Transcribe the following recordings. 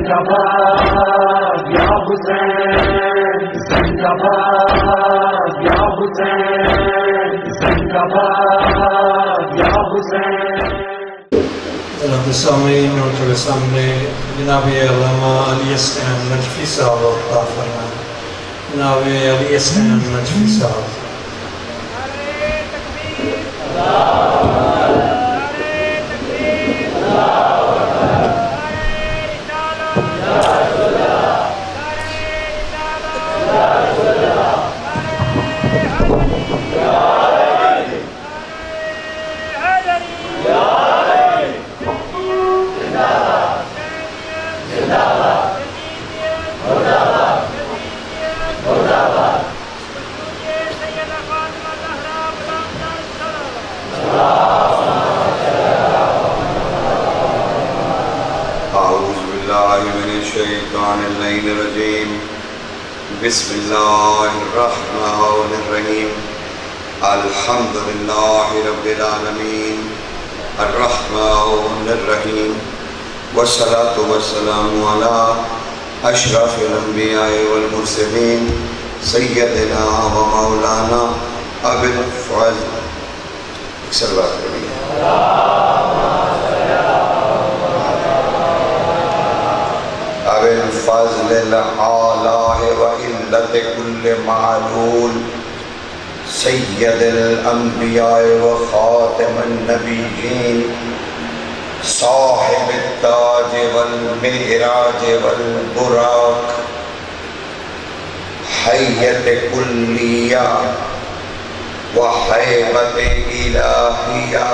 زندہ باد یا حسین، زندہ باد یا حسین، زندہ باد یا حسین۔ جناب سامعین اور کے سامنے جناب علامہ علی حسین نجفی صاحب عطا فرمائیں۔ جناب علی حسین نجفی صاحب۔ الشیطان اللعین الرجیم بسم اللہ الرحمن الرحیم الحمدللہ رب العالمین الرحمن الرحیم والصلاة والسلام علی اشرف الانبیاء والمرسلین سیدنا و مولانا ابی الفضل صلوات بالفضل العالہ وعلت کل معلول سید الانبیاء وخاتم النبیین صاحب التاج والمعراج والبراق حیت کلیہ وحیبت الہیہ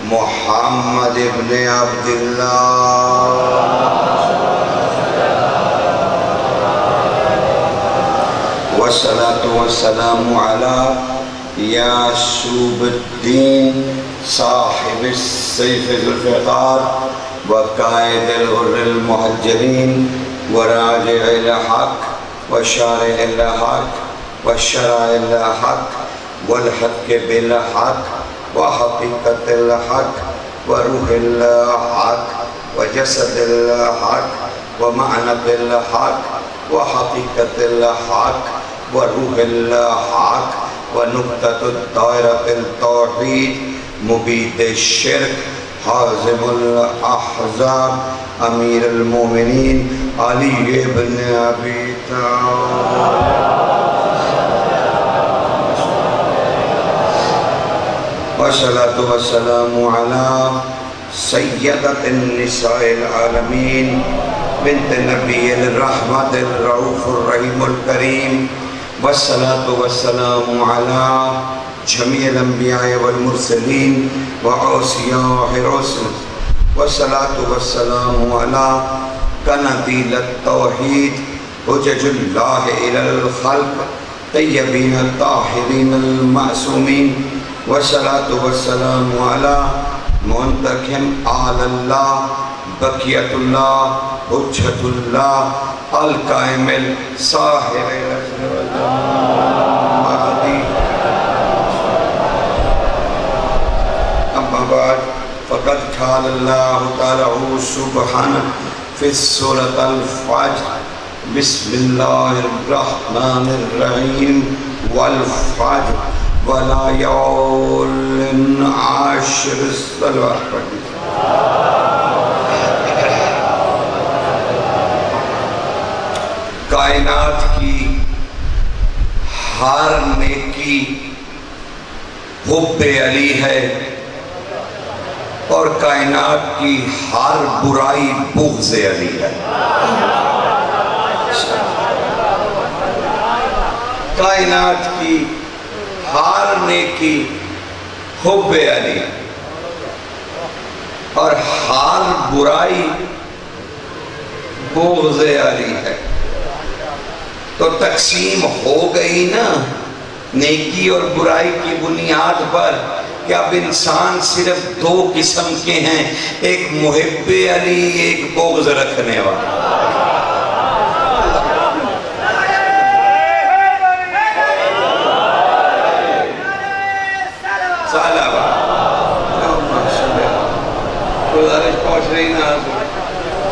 محمد ابن عبداللہ والصلاة والسلام على یعصوب الدین صاحب السیف ذوالفقار وقائد الغر المحجلین وراجع الحق وشارع الحق وشرع الحق والحق بالحق وحقیقت الحق وروح الحق وجسد الحق ومعنى الحق وحقیقت الحق وروح الحق ونقطة الدائرة التوحید مبید الشرک حازم الاحزاب امیر المومنین علی ابن ابی طالب والصلاة والسلام على سیدت النساء العالمین بنت نبی الرحمت الرؤوف الرحیم الکریم والصلاة والسلام على جميع الانبیاء والمرسلین وعوصیاء رسل والصلاة والسلام على قنادیل التوحید حجج اللہ الى الخلق طیبین الطاہرین المعصومین والصلاة والسلام على منتخم آل اللہ بقیت اللہ حجت اللہ القائم الصاحب اما بعد فقد قال اللہ تعالی سبحانہ فی سورة الفجر بسم اللہ الرحمن الرحیم والفجر وَلَيَالٍ عَشْرٍ صلوات پڑھیں۔ کائنات کی ہر نیکی حب علی ہے اور کائنات کی ہر برائی بغض علی ہے۔ کائنات کی ہر نیکی حب علی اور ہر برائی بغض علی ہے۔ تو تقسیم ہو گئی نا نیکی اور برائی کی بنیاد پر کہ اب انسان صرف دو قسم کے ہیں، ایک محب علی ایک بغض رکھنے والا۔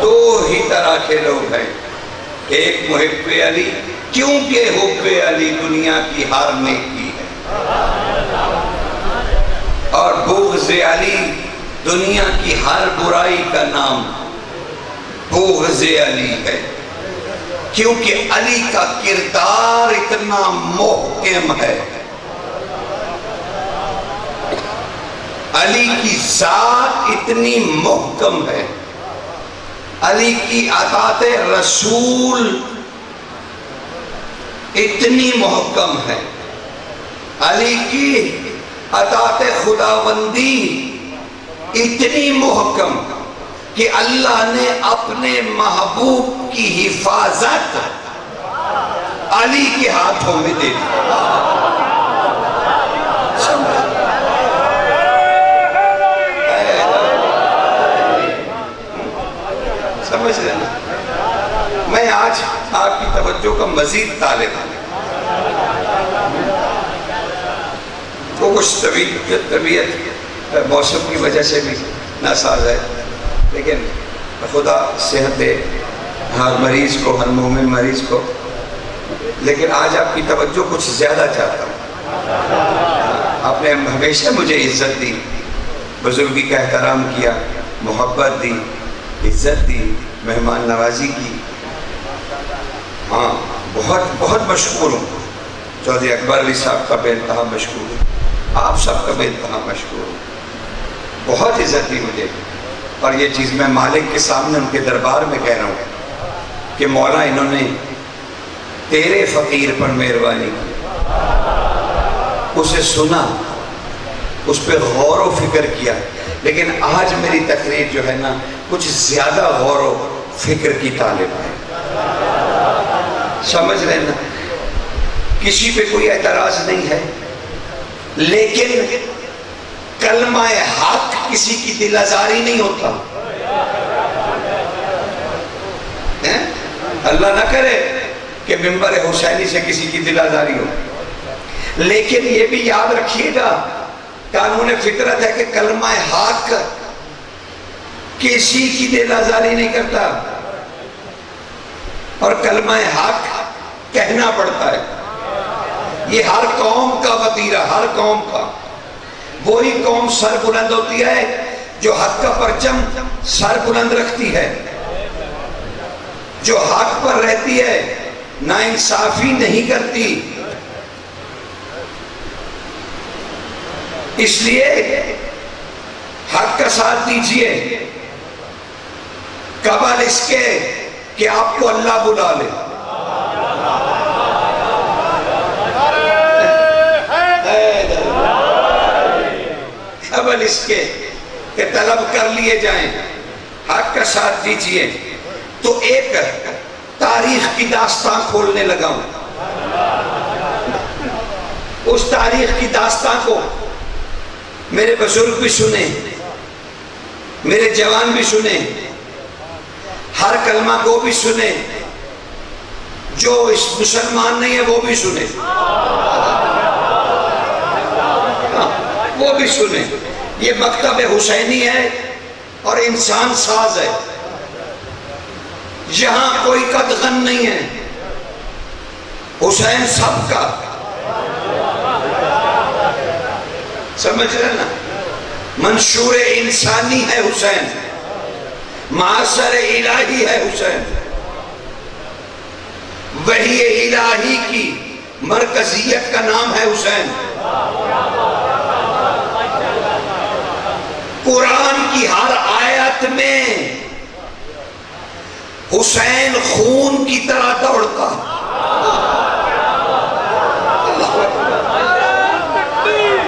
دو ہی طرح طرح کے لوگ ہیں، ایک محب علی، کیونکہ حب علی دنیا کی ہار نیکی ہے، اور بغض علی دنیا کی ہر برائی کا نام بغض علی ہے، کیونکہ علی کا کردار اتنا محکم ہے، علی کی ذات اتنی محکم ہے، علی کی اطاعت رسول اتنی محکم ہے، علی کی اطاعت خداوندی اتنی محکم کہ اللہ نے اپنے محبوب کی حفاظت علی کے ہاتھوں میں دے دی۔ سمجھ رہے نا؟ میں آج آپ کی توجہ کا مزید طالب ہوں، وہ کچھ طبیعت موسم کی وجہ سے بھی ناساز ہے، لیکن خدا صحت دے ہر مریض کو، ہر مومن مریض کو، لیکن آج آپ کی توجہ کچھ زیادہ چاہتا ہوں۔ آپ نے ہمیشہ مجھے عزت دی، بزرگی کا احترام کیا، محبت دی، عزت دی، مہمان نوازی کی، ہاں بہت بہت مشکور ہوں۔ چودھری اکبر علی صاحب کا بے انتہا مشکور ہوں، آپ سب کا بے انتہا مشکور ہوں، بہت عزت دی مجھے، اور یہ چیز میں مالک کے سامنے ان کے دربار میں کہہ رہا ہوں کہ مولا انہوں نے تیرے فقیر پر مہربانی کی، اسے سنا، اس پہ غور و فکر کیا، لیکن آج میری تقریر جو ہے نا کچھ زیادہ غور و فکر کی طالب ہے، سمجھ رہے نا؟ کسی پہ کوئی اعتراض نہیں ہے، لیکن کلمہ حق کسی کی دل آزاری نہیں ہوتا، اللہ نہ کرے کہ ممبر حسینی سے کسی کی دل آزاری ہو، لیکن یہ بھی یاد رکھیے گا قانون فطرت ہے کہ کلمہ حق کسی کی دل آزاری نہیں کرتا، اور کلمہ حق کہنا پڑتا ہے، یہ ہر قوم کا وطیرہ، ہر قوم کا، وہی قوم سر بلند ہوتی ہے جو حق کا پرچم سر بلند رکھتی ہے، جو حق پر رہتی ہے ناانصافی نہیں کرتی، اس لیے حق کا ساتھ دیجئے، قبل اس کے کہ آپ کو اللہ بلا لے، قبل اس کے کہ طلب کر لیے جائیں، حق کا ساتھ دیجئے۔ تو ایک تاریخ کی داستان کھولنے لگا ہوں، اس تاریخ کی داستان کو میرے بزرگ بھی سنیں، میرے جوان بھی سنیں، ہر کلمہ کو بھی سنیں، جو اس مسلمان نہیں ہے وہ بھی سنیں، وہ بھی سنیں۔ یہ مکتب حسینی ہے اور انسان ساز ہے، یہاں کوئی قدغن نہیں ہے، حسین سب کا، سمجھ رہے نا؟ منشور انسانی ہے حسین، معاصر الہی ہے حسین، وحی الہی کی مرکزیت کا نام ہے حسین، قرآن کی ہر آیت میں حسین خون کی طرح دوڑتا،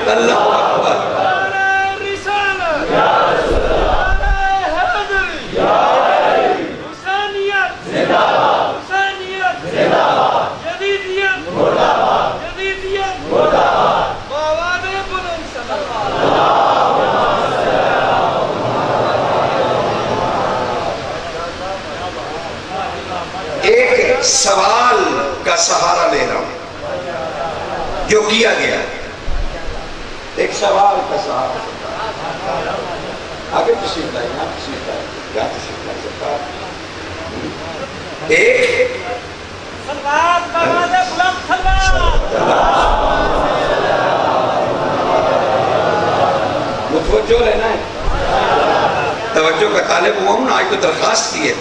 اللہ اکبر، ایک سوال کا سہارا لے رہا ہوں جو کیا گیا، ایک سوال کا سہارا، آگے تشریف لائیں، یہاں تشریف لائیں، یہاں تشریف لائیں، ایک متوجہ رہنا ہے، توجہ کا طالب ہوا ہوں نا، آج تو درخواست کی ہے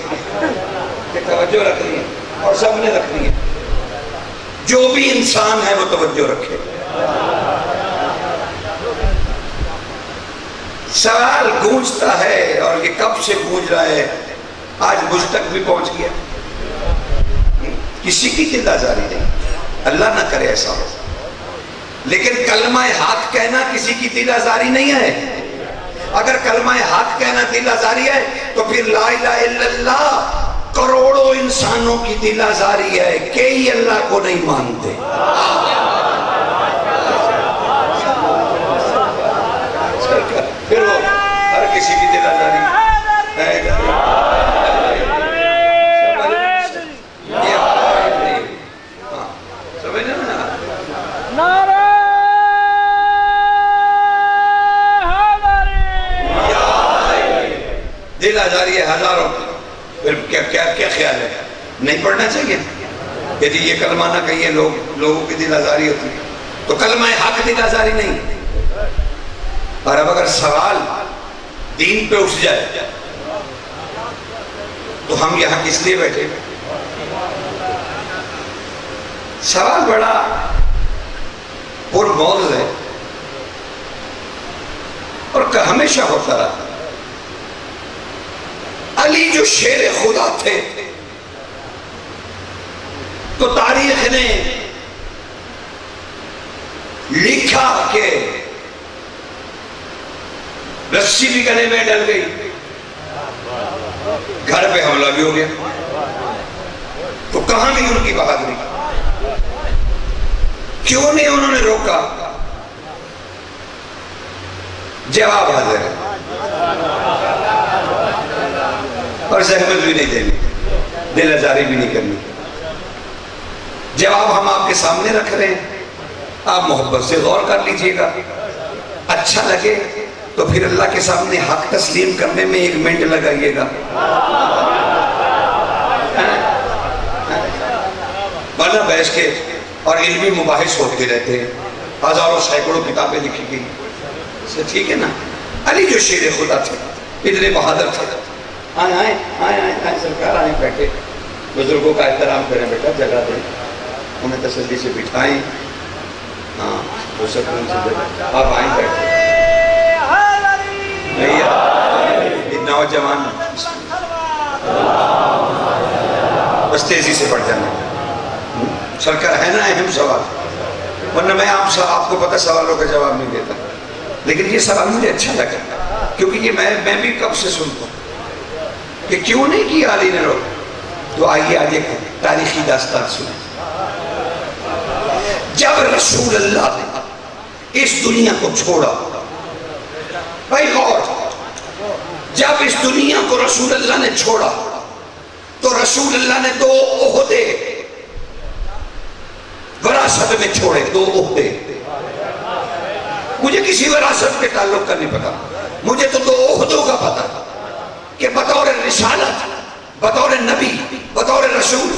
کہ توجہ رکھنی ہے اور سب نے رکھنی ہے، جو بھی انسان ہے وہ توجہ رکھے۔ سوال گونجتا ہے اور یہ کب سے گونج رہا ہے، آج مجھ تک بھی پہنچ گیا۔ کسی کی دل آزاری نہیں، اللہ نہ کرے ایسا ہو، لیکن کلمہ حق کہنا کسی کی دل آزاری نہیں ہے۔ اگر کلمہ حق کہنا دل آزاری ہے تو پھر لا الہ الا اللہ کروڑوں انسانوں کی دل آزاری ہے، کئی اللہ کو نہیں مانتے۔ پھر وہ ہر کسی کی دل آزاری ہے۔ دل آزاری ہے ہزاروں کی، پھر کیا خیال ہے؟ نہیں پڑھنا چاہیے؟ یدی یہ کلمہ نہ کہیے لوگوں کی دل آزاری ہوتی ہے تو کلمہ حق دل آزاری نہیں۔ اور اب اگر سوال دین پہ اٹھ جائے تو ہم یہاں کس لیے بیٹھے؟ سوال بڑا پرموضوع ہے اور ہمیشہ ہوتا رہا۔ علی جو شیر خدا تھے تو تاریخ نے لکھا کہ رسی بھی گلے میں ڈل گئی، گھر پہ حملہ بھی ہو گیا، تو کہاں بھی ان کی بہادری؟ کیوں نہیں انہوں نے روکا؟ جواب حاضر ہے، اور زحمت بھی نہیں دینی، دل آزاری بھی نہیں کرنی۔ جواب ہم آپ کے سامنے رکھ رہے ہیں، آپ محبت سے غور کر لیجئے گا، اچھا لگے تو پھر اللہ کے سامنے حق تسلیم کرنے میں 1 منٹ لگائیے گا، ورنہ بحث کے اور علمی مباحث ہوتے رہتے ہیں، ہزاروں سینکڑوں کتابیں لکھی گئی، ٹھیک ہے نا؟ علی جو شیر خدا تھے، اتنے بہادر تھے، آئیں سرکار، آئیں بیٹھے، بزرگوں کا احترام کریں بیٹا، جگہ دیں، انہیں تسلی سے بٹھائیں، ہاں ہو سکون سے جگہ، آپ آئیں بیٹھے، نوجوان بس تیزی سے پڑھ جانا سرکار، ہے نا اہم سوال، ورنہ میں آپ کو پتہ سوالوں کا جواب نہیں دیتا، لیکن یہ سوال مجھے اچھا لگا کیونکہ یہ میں بھی کب سے سنتا ہوں کہ کیوں نہیں کیا علی نے روک۔ تو آئیے آج ایک تاریخی داستان سنیں۔ جب رسول اللہ نے اس دنیا کو چھوڑا، بھائی غور، جب اس دنیا کو رسول اللہ نے چھوڑا تو رسول اللہ نے 2 عہدے وراثت میں چھوڑے، 2 عہدے۔ مجھے کسی وراثت کے تعلق کا نہیں پتا، مجھے تو 2 عہدوں کا پتا کہ بطور رسالت، بطور نبی، بطور رسول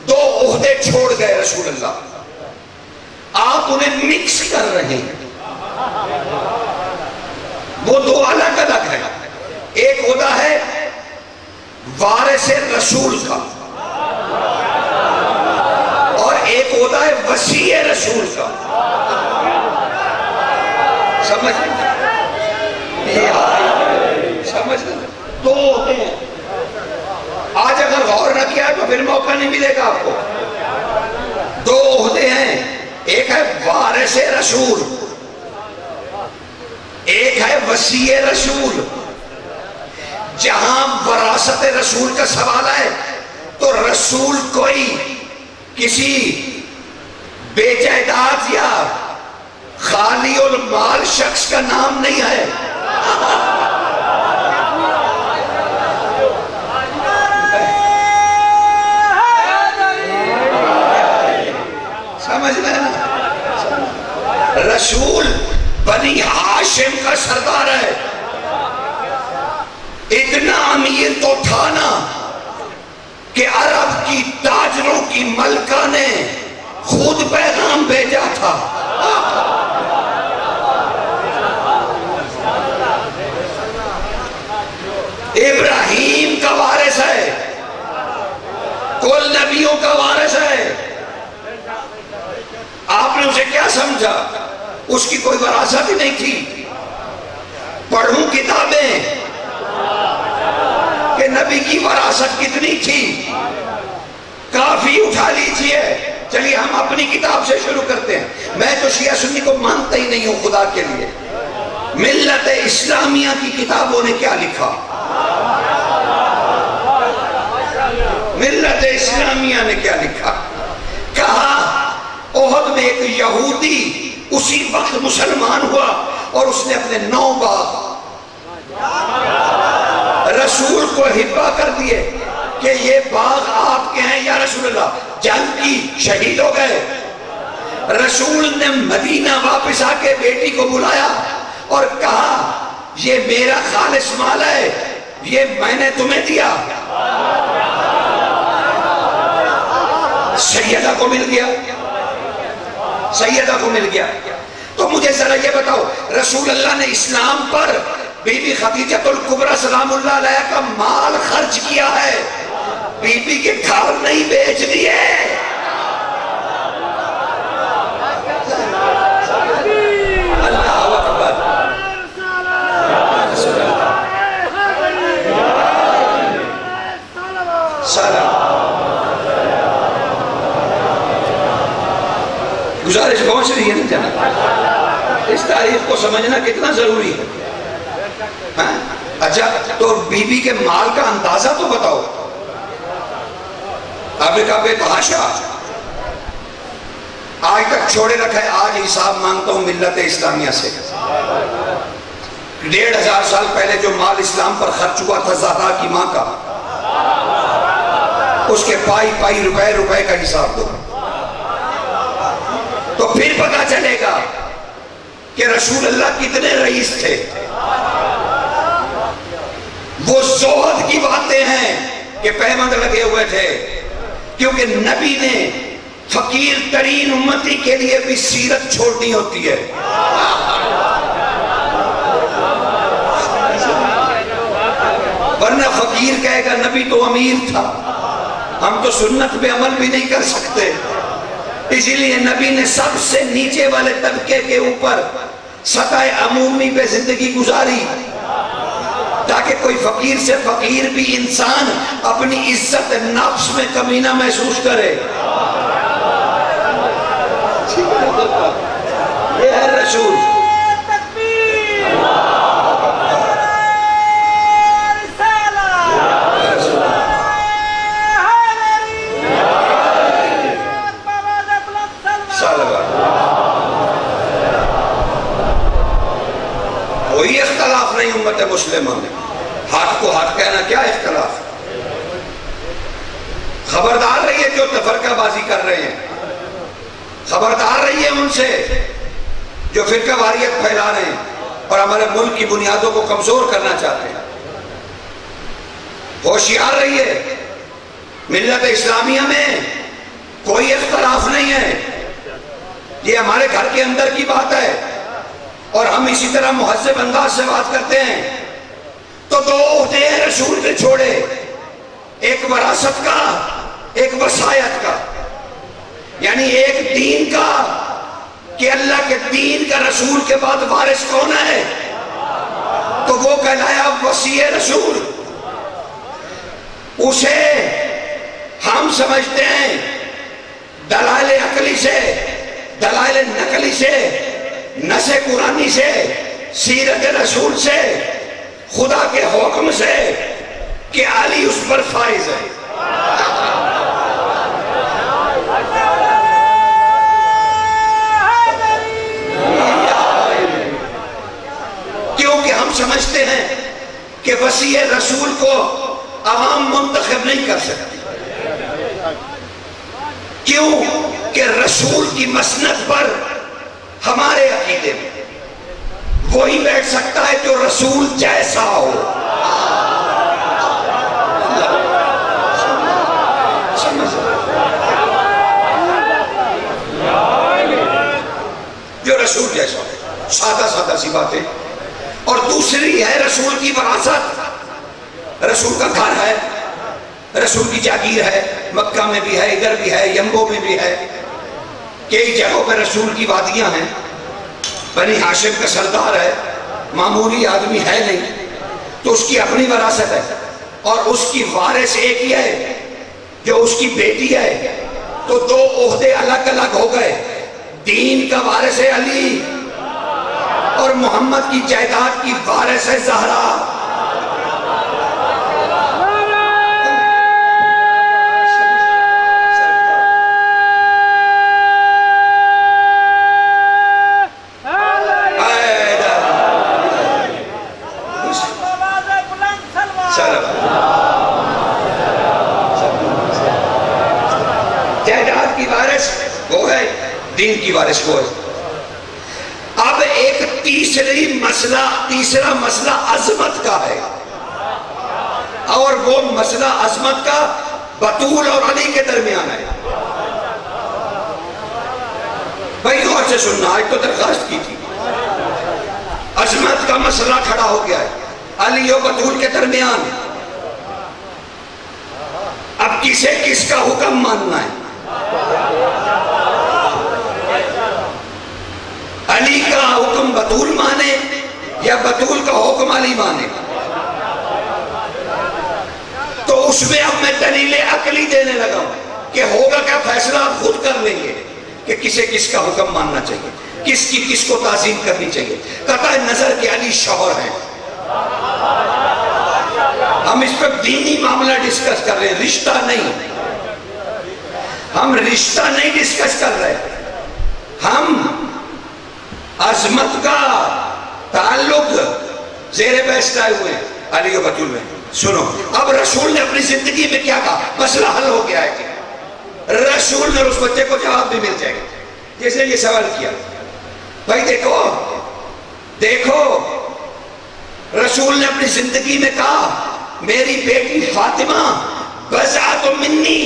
2 عہدے چھوڑ گئے رسول اللہ، آپ انہیں مکس کر رہے ہیں، وہ 2 الگ الگ ہیں۔ ایک عہدہ ہے وارث رسول کا اور ایک عہدہ ہے وصی رسول کا، سمجھ لیں؟ 2 عہدے ہیں، آج اگر غور نہ کیا تو پھر موقع نہیں ملے گا آپ کو۔ 2 عہدے ہیں، ایک ہے وارث رسول، ایک ہے وصی رسول۔ جہاں وراثت رسول کا سوال ہے تو رسول کوئی کسی بے جائیداد یا خالی المال شخص کا نام نہیں ہے، سمجھ رہے ہیں؟ رسول بنی ہاشم کا سردار ہے، اتنا امیر تو تھا نا کہ عرب کی تاجروں کی ملکہ نے خود پیغام بھیجا تھا. ابراہیم کا وارث ہے، کل نبیوں کا وارث ہے. آپ نے اسے کیا سمجھا؟ اس کی کوئی وراثت ہی نہیں تھی. پڑھوں کتابیں کہ نبی کی وراثت کتنی تھی. کافی اٹھا لیجئے. چلیے ہم اپنی کتاب سے شروع کرتے ہیں. میں تو شیعہ سنی کو مانتا ہی نہیں ہوں خدا کے لیے. ملت اسلامیہ کی کتابوں نے کیا لکھا؟ ملت اسلامیہ نے کیا لکھا؟ کہا احد میں ایک یہودی اسی وقت مسلمان ہوا اور اس نے اپنے 9 باغ رسول کو ہبہ کر دیے کہ یہ باغ آپ کے ہیں یا رسول اللہ. جنگ کی شہید ہو گئے. رسول نے مدینہ واپس آ کے بیٹی کو بلایا اور کہا یہ میرا خالص مال ہے، یہ میں نے تمہیں دیا. سیدہ کو مل گیا، سیدہ کو مل گیا. تو مجھے ذرا یہ بتاؤ، رسول اللہ نے اسلام پر بی بی خدیجہ الکبریٰ سلام اللہ علیہ کا مال خرچ کیا ہے، بی بی کے گھر نہیں بیچ دیے. اللہ اکبر. سلام. گزارش پہنچ رہی ہے نا جناب؟ اس تاریخ کو سمجھنا کتنا ضروری ہے. اچھا تو بی بی کے مال کا اندازہ تو بتاؤ. آپ نے کہا بے تحاشا آج تک چھوڑے رکھا ہے. آج حساب مانگتا ہوں ملت اسلامیہ سے. 1500 سال پہلے جو مال اسلام پر خرچ ہوا تھا زہرا کی ماں کا، اس کے پائی روپے کا حساب دو. تو پھر پتا چلے گا کہ رسول اللہ کتنے رئیس تھے. وہ زہد کی باتیں ہیں کہ پیمند لگے ہوئے تھے، کیونکہ نبی نے فقیر ترین امتی کے لیے بھی سیرت چھوڑنی ہوتی ہے. ورنہ فقیر کہے گا نبی تو امیر تھا، ہم تو سنت پہ عمل بھی نہیں کر سکتے. اسی لیے نبی نے سب سے نیچے والے طبقے کے اوپر سطح عمومی پہ زندگی گزاری، تاکہ کوئی فقیر سے فقیر بھی انسان اپنی عزت نفس میں کمی نہ محسوس کرے. یہ ہے رسول. کوئی اختلاف نہیں امت مسلمہ میں. حق کو حق کہنا کیا اختلاف؟ خبردار رہیے جو تفرقہ بازی کر رہے ہیں، خبردار رہیے ان سے جو فرقہ واریت پھیلا رہے ہیں اور ہمارے ملک کی بنیادوں کو کمزور کرنا چاہتے ہیں. ہوشیار رہیے. ملت اسلامیہ میں کوئی اختلاف نہیں ہے. یہ ہمارے گھر کے اندر کی بات ہے اور ہم اسی طرح مہذب انداز سے بات کرتے ہیں. تو 2 عہدے ہیں رسول نے چھوڑے، ایک وراثت کا، ایک وصایت کا. یعنی ایک دین کا کہ اللہ کے دین کا رسول کے بعد وارث کون ہے، تو وہ کہلایا وصی رسول. اسے ہم سمجھتے ہیں دلائل عقلی سے، دلائل نقلی سے، نص قرآنی سے، سیرت رسول سے، خدا کے حکم سے کہ علی اس پر فائز ہے. کیونکہ ہم سمجھتے ہیں کہ وصی رسول کو عوام منتخب نہیں کر سکتی. کیوں کہ رسول کی مسند پر ہمارے عقیدے میں وہی بیٹھ سکتا ہے جو رسول جیسا ہو. سمجھ سی بات ہے. اور دوسری ہے رسول کی وراثت. رسول کا گھر ہے, رسول کی جاگیر ہے, مکہ میں بھی ہے, ادھر بھی ہے, یمبو میں بھی ہے, کئی جگہوں پہ رسول کی وادیاں ہیں. بنی ہاشم کا سردار ہے, معمولی آدمی ہے نہیں, تو اس کی اپنی وراثت ہے. اور اس کی وارث ایک ہی ہے جو اس کی بیٹی ہے, تو دو عہدے الگ الگ ہو گئے. دین کا وارث ہے علی, اور محمد کی جائیداد کی وارث ہے زہرا. جائیداد کی وارث وہ ہے, دین کی وارث وہ ہے. اب ایک تیسرا مسئلہ عظمت کا ہے, اور وہ مسئلہ عظمت کا بطول اور علی کے درمیان ہے. بھائی غور سے سننا, آج تو درخواست کی تھی. عظمت کا مسئلہ کھڑا ہو گیا ہے علی و بطول کے درمیان. اب کسے کس کا حکم ماننا ہے؟ علی کا حکم بطول مانے یا بطول کا حکم علی مانے؟ تو اس میں اب میں دلیل عقلی دینے لگا ہوں کہ ہوگا کیا, فیصلہ آپ خود کر لیں گے کہ کسے کس کا حکم ماننا چاہیے, کس کی کس کو تعظیم کرنی چاہیے. قطع نظر کہ علی شوہر ہیں, ہم اس پر دینی معاملہ ڈسکس کر رہے ہیں, رشتہ نہیں. ہم رشتہ نہیں ڈسکس کر رہے, ہم عظمت کا تعلق زیر بحث لائے ہوئے ہیں علی و بطول میں. سنو, اب رسول نے اپنی زندگی میں کیا کہا, مسئلہ حل ہو گیا ہے. رسول نے اس بچے کو جواب بھی مل جائے گا جس نے یہ سوال کیا. بھائی دیکھو رسول نے اپنی زندگی میں کہا میری بیٹی فاطمہ بضعۃ منی.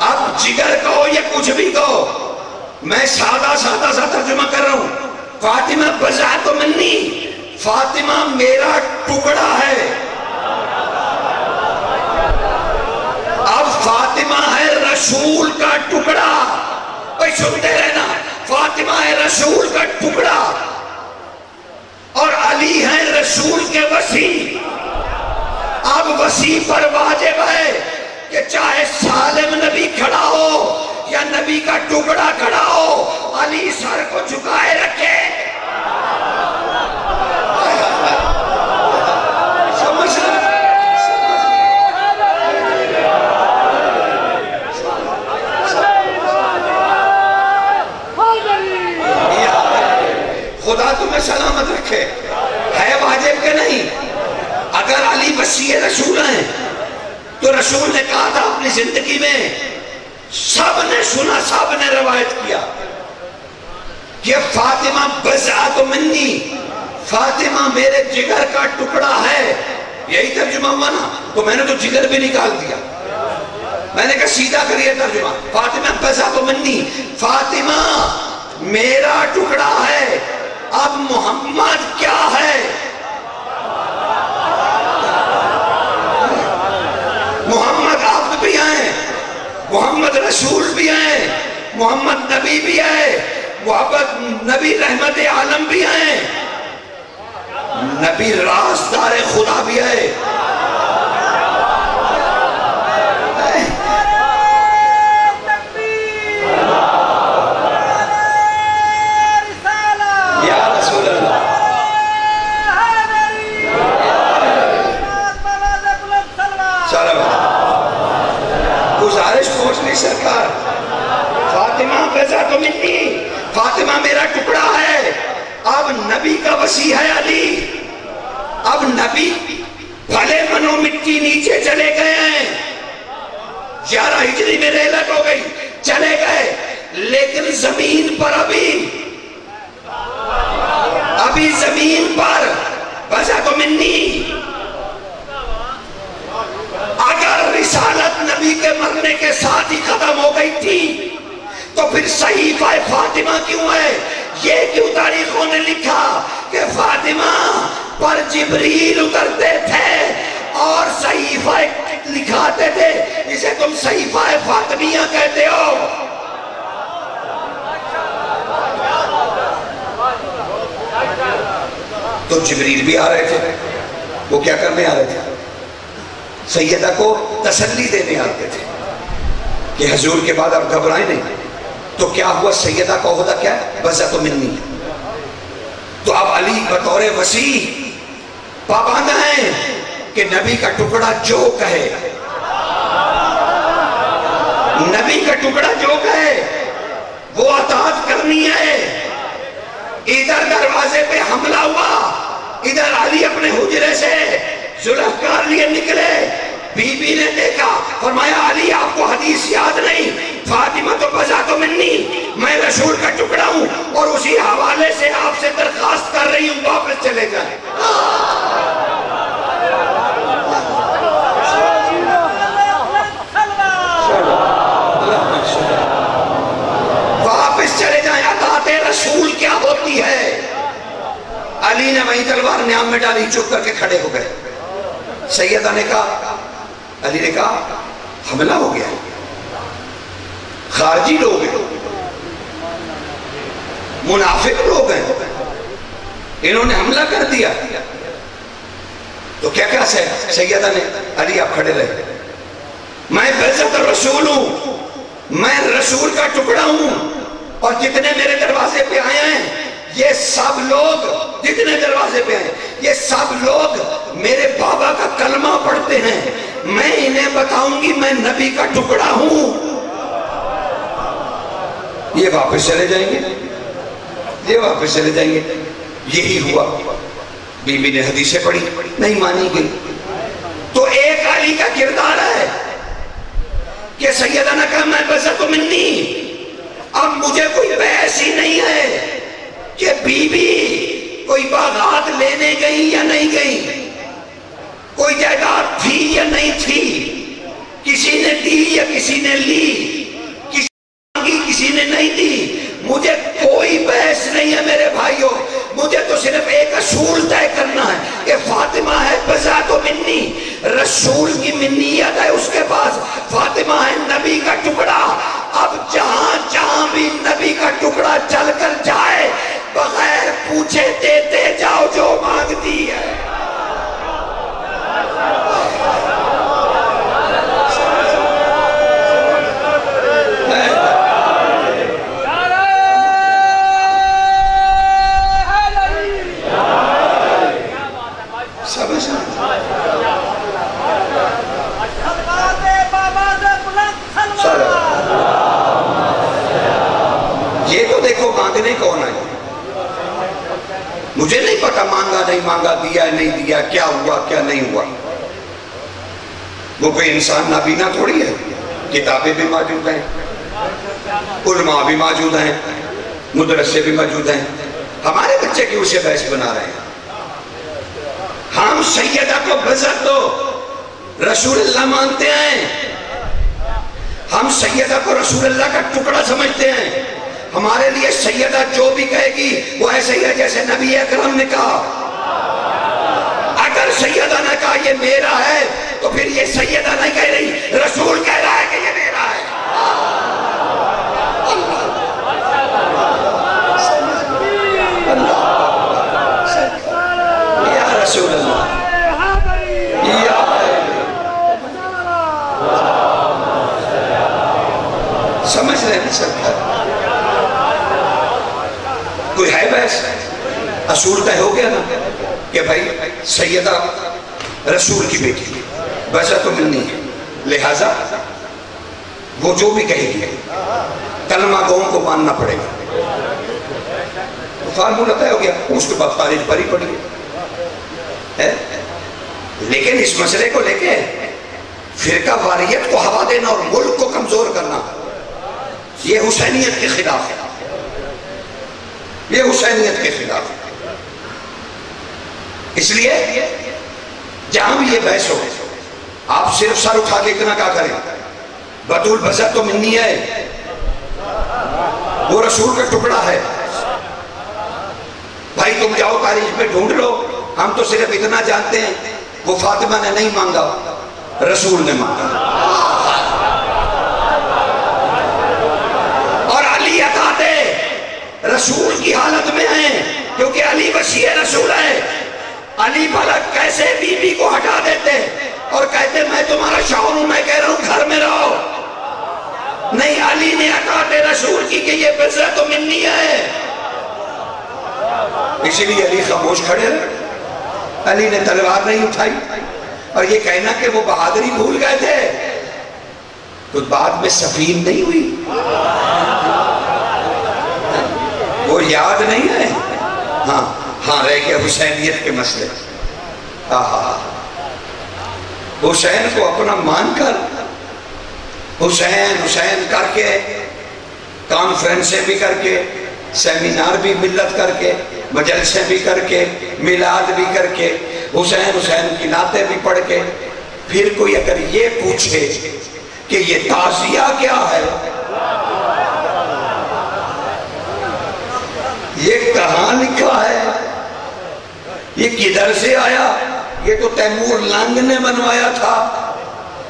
اب جگر کہو یا کچھ بھی کہو, میں سادہ سا ترجمہ کر رہا ہوں. فاطمہ بضعۃ منی, فاطمہ میرا ٹکڑا ہے. اب فاطمہ ہے رسول کا ٹکڑا. بھائی سنتے رہنا, فاطمہ ہے رسول کا ٹکڑا اور علی ہے رسول کے وسیع. اب وسیع پر واجب ہے کہ چاہے سالم نبی کھڑا ہو یا نبی کا ٹکڑا کھڑا ہو, علی سر کو جھکائے رکھے. خدا تمہیں سلامت رکھے. ہے واجب کہ نہیں؟ اگر علی وسیع رسول ہیں تو رسول نے کہا تھا اپنی زندگی میں, سب نے سنا, سب نے روایت کیا کہ فاطمہ بضعۃ منی, فاطمہ میرے جگر کا ٹکڑا ہے. یہی ترجمہ ہوا نا, تو میں نے تو جگر بھی نکال دیا. میں نے کہا سیدھا کریے ترجمہ, فاطمہ بضعۃ منی, فاطمہ میرا ٹکڑا ہے. اب محمد کیا ہے؟ محمد آپ بھی ہیں, محمد رسول بھی ہیں, محمد نبی بھی ہے, محمد نبی رحمت عالم بھی ہیں, نبی رازدار خدا بھی ہے. سرکار فاطمہ بضعۃ منی, فاطمہ میرا ٹکڑا ہے. اب نبی کا وسیع ہے علی. اب نبی بھلے منو مٹی نیچے چلے گئے ہیں, 11 ہجری میں رحلت ہو گئی, چلے گئے, لیکن زمین پر ابھی زمین پر بضعۃ منی. اگر رسالت نبی کے مرنے کے ساتھ ہی ختم ہو گئی تھی تو پھر صحیفہ فاطمہ کیوں ہے؟ یہ کیوں تاریخوں نے لکھا کہ فاطمہ پر جبریل اترتے تھے اور صحیفہ لکھاتے تھے، اسے تم صحیفہ فاطمیہ کہتے ہو۔ تو جبریل بھی آ رہے تھے، وہ کیا کرنے آ رہے تھے؟ سیدہ کو تسلی دینے آتے تھے کہ حضور کے بعد آپ گھبرائیں نہیں۔ تو کیا ہوا؟ سیدہ کا عہدہ کیا ہے؟ بزۃ منی۔ تو اب علی بطور وسیع پابند ہیں کہ نبی کا ٹکڑا جو کہے، نبی کا ٹکڑا جو کہے وہ اطاعت کرنی ہے۔ ادھر دروازے پہ حملہ ہوا، ادھر علی اپنے حجرے سے ذوالفقار لیے نکلے، بی بی نے دیکھا، فرمایا علی آپ کو حدیث یاد نہیں؟ فاطمہ تو بذات منی، میں رسول کا ٹکڑا ہوں، اور اسی حوالے سے آپ سے درخواست کر رہی ہوں واپس چلے جائیں۔ واپس چلے جائیں۔ اطاعت رسول کیا ہوتی ہے؟ علی نے وہیں تلوار نیام میں ڈالی، چپ کر کے کھڑے ہو گئے۔ سیدہ نے کہا، علی نے کہا حملہ ہو گیا، خارجی لوگ ہیں، منافق لوگ ہیں، انہوں نے حملہ کر دیا۔ تو کیا کہا سیدہ نے؟ علی آپ کھڑے رہے، میں بعزت رسول ہوں، میں رسول کا ٹکڑا ہوں، اور جتنے میرے دروازے پہ آئے ہیں یہ سب لوگ، جتنے دروازے پہ آئے یہ سب لوگ میرے بابا کا کلمہ پڑھتے ہیں، میں انہیں بتاؤں گی میں نبی کا ٹکڑا ہوں۔ یہ واپس چلے جائیں گے، یہ واپس چلے جائیں گے۔ یہی ہوا، بی بی نے حدیثیں پڑھی، نہیں مانی گئی۔ تو ایک علی کا کردار ہے کہ سیدہ نے کہا میں بذات منی، اب مجھے کوئی بحث ہی نہیں ہے کہ بی بی کوئی باغات لینے گئی یا نہیں گئی، کوئی جائیداد تھی یا نہیں تھی، کسی نے دی یا کسی نے لی، کسی نے مانگی کسی نے نہیں دی، مجھے کوئی بحث نہیں ہے میرے بھائیوں۔ مجھے تو صرف ایک اصول طے کرنا ہے کہ فاطمہ ہے بذات منی، رسول کی منیت ہے اس کے پاس، فاطمہ ہے نبی کا ٹکڑا۔ اب جہاں جہاں بھی نبی کا ٹکڑا چل کر جائے بغیر پوچھے دیتے جاؤ جو مانگتی ہے۔ یہ تو دیکھو مانگنے کون آئے، مجھے نہیں پتا مانگا نہیں مانگا، دیا نہیں دیا، کیا ہوا کیا نہیں ہوا۔ وہ کوئی انسان نابینا تھوڑی ہے، کتابیں بھی موجود ہیں، علماء بھی موجود ہیں، مدرسے بھی موجود ہیں۔ ہمارے بچے کی اسے بحث بنا رہے ہیں۔ ہم سیدہ کو بذات دو رسول اللہ مانتے ہیں، ہم سیدہ کو رسول اللہ کا ٹکڑا سمجھتے ہیں۔ ہمارے لیے سیدہ جو بھی کہے گی وہ ایسے ہی ہے جیسے نبی اکرم نے کہا۔ اگر سیدہ نے کہا یہ میرا ہے تو پھر یہ سیدہ نہیں کہہ رہی، رسول کہہ رہا ہے کہ یہ میرا ہے۔ یا رسول اللہ، یا سمجھ رہے ہیں سرکار؟ کوئی ہے بحث؟ اصول طے ہو گیا نا کہ بھائی سیدہ رسول کی بیٹی بذات منی ہے، لہذا وہ جو بھی کہے گی کلمہ گوؤں کو ماننا پڑے گا۔ فارمولہ طے ہو گیا، اس کے بعد خارج پر ہی پڑی ہے۔ لیکن اس مسئلے کو لے کے فرقہ واریت کو ہوا دینا اور ملک کو کمزور کرنا یہ حسینیت کے خلاف ہے، یہ حسینیت کے خلاف ہے۔ اس لیے جہاں بھی یہ بحث ہو آپ صرف سر اٹھا کے اتنا کیا کریں، بطول بذات منی ہے، وہ رسول کا ٹکڑا ہے، بھائی تم جاؤ تاریخ میں ڈھونڈ لو، ہم تو صرف اتنا جانتے ہیں وہ فاطمہ نے نہیں مانگا، رسول نے مانگا، اور علی عطا دے رسول کی حالت میں ہیں، کیونکہ علی وسیع رسول ہے۔ علی بھلا کیسے بی بی کو ہٹا دیتے اور کہتے میں تمہارا شوہر ہوں، میں کہہ رہا ہوں گھر میں رہو؟ نہیں، علی نے عطا دے رسول کی کہ یہ بذرت و منی ہے، اسی لیے علی خاموش کھڑے رہے، علی نے تلوار نہیں اٹھائی۔ اور یہ کہنا کہ وہ بہادری بھول گئے تھے تو بعد میں سفین نہیں ہوئی، وہ یاد نہیں ہے؟ ہاں رہ گیا حسینیت کے مسئلے۔ حسین کو اپنا مان کر حسین کر کے کانفرنسیں بھی کر کے، سیمینار بھی ملت کر کے، مجلسیں بھی کر کے، میلاد بھی کر کے، حسین کی نعتیں بھی پڑھ کے، پھر کوئی اگر یہ پوچھے کہ یہ تعزیہ کیا ہے، یہ کہاں لکھا ہے، یہ کدھر سے آیا، یہ تو تیمور لنگ نے بنوایا تھا،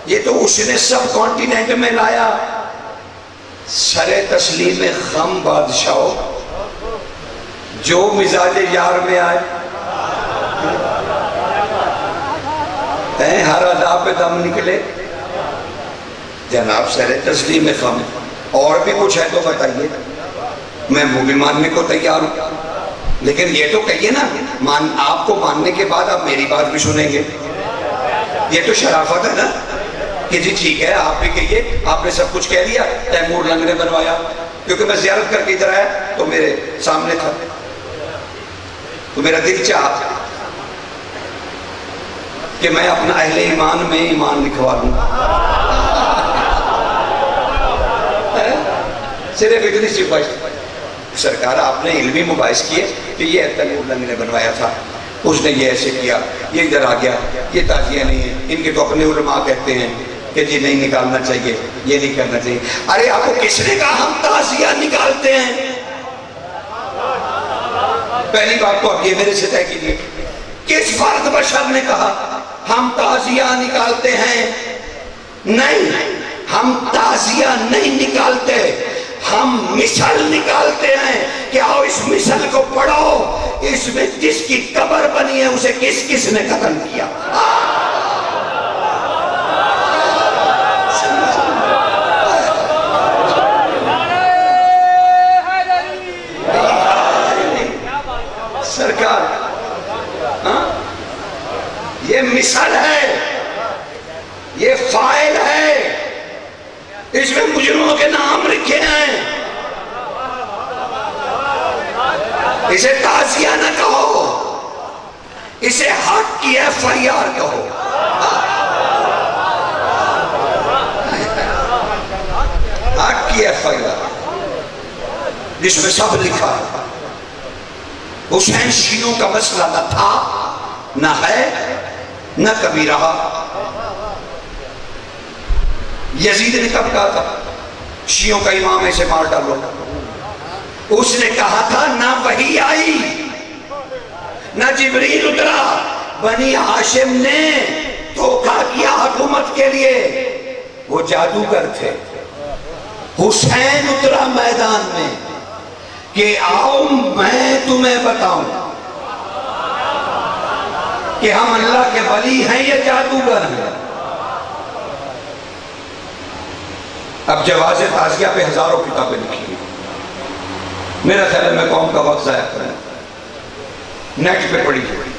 یہ تو اس نے سب کانٹیننٹ میں لایا۔ سر تسلیم خم بادشاہ جو مزاج یار میں آئے، ہر ادا پہ دم نکلے، جناب سر تسلیم خم۔ اور بھی کچھ ہے تو بتائیے، میں وہ بھی ماننے کو تیار ہوں، لیکن یہ تو کہیے نا، آپ کو ماننے کے بعد آپ میری بات بھی سنیں گے، یہ تو شرافت ہے نا کہ جی ٹھیک ہے آپ بھی کہیے، آپ نے سب کچھ کہہ دیا، تیمور لنگ نے بنوایا، کیونکہ میں زیارت کر کے ادھر آیا تو میرے سامنے تھا، تو میرا دل چاہا کہ میں اپنا اہل ایمان میں ایمان لکھوا لوں، صرف اتنی سی بات۔ سرکار آپ نے علمی مباحث کیے کہ یہ تیمور لنگ نے بنوایا تھا، اس نے یہ ایسے کیا، یہ ادھر آ گیا، یہ تعزیہ نہیں ہے، ان کے تو اپنے علماء کہتے ہیں کہ جی نہیں نکالنا چاہیے، یہ نہیں کرنا چاہیے۔ ارے آپ کو کس نے کہا ہم تعزیہ نکالتے ہیں؟ پہلی بات تو اب یہ میرے سے طے کیجیے، کس فرد بشر نے کہا ہم تعزیہ نکالتے ہیں؟ نہیں، ہم تعزیہ نہیں نکالتے، ہم مثل نکالتے ہیں کہ آؤ اس مثل کو پڑھو، اس میں جس کی قبر بنی ہے اسے کس کس نے قتل کیا۔ سرکار یہ مثل ہے، یہ فائل ہے، اس میں مجرموں کے نام لکھے ہیں، اسے تعزیہ نہ کہو، اسے حق کی FIR کہو۔ حق کی FIR جس میں سب لکھا ہے۔ حسین شیعوں کا مسئلہ نہ تھا، نہ ہے، نہ کبھی رہا۔ یزید نے کب کہا تھا شیعوں کا امام اسے مار ڈالو؟ اس نے کہا تھا نہ وحی آئی، نہ جبریل اترا، بنی ہاشم نے دھوکہ کیا حکومت کے لیے، وہ جادوگر تھے۔ حسین اترا میدان میں کہ آؤ میں تمہیں بتاؤں کہ ہم اللہ کے ولی ہیں یا جادوگر ہیں۔ اب جواز تعزیہ پہ ہزاروں کتابیں لکھی، میرا خیال ہے میں قوم کا وقت ضائع کروں، نیٹ پہ پڑھی ہوئی،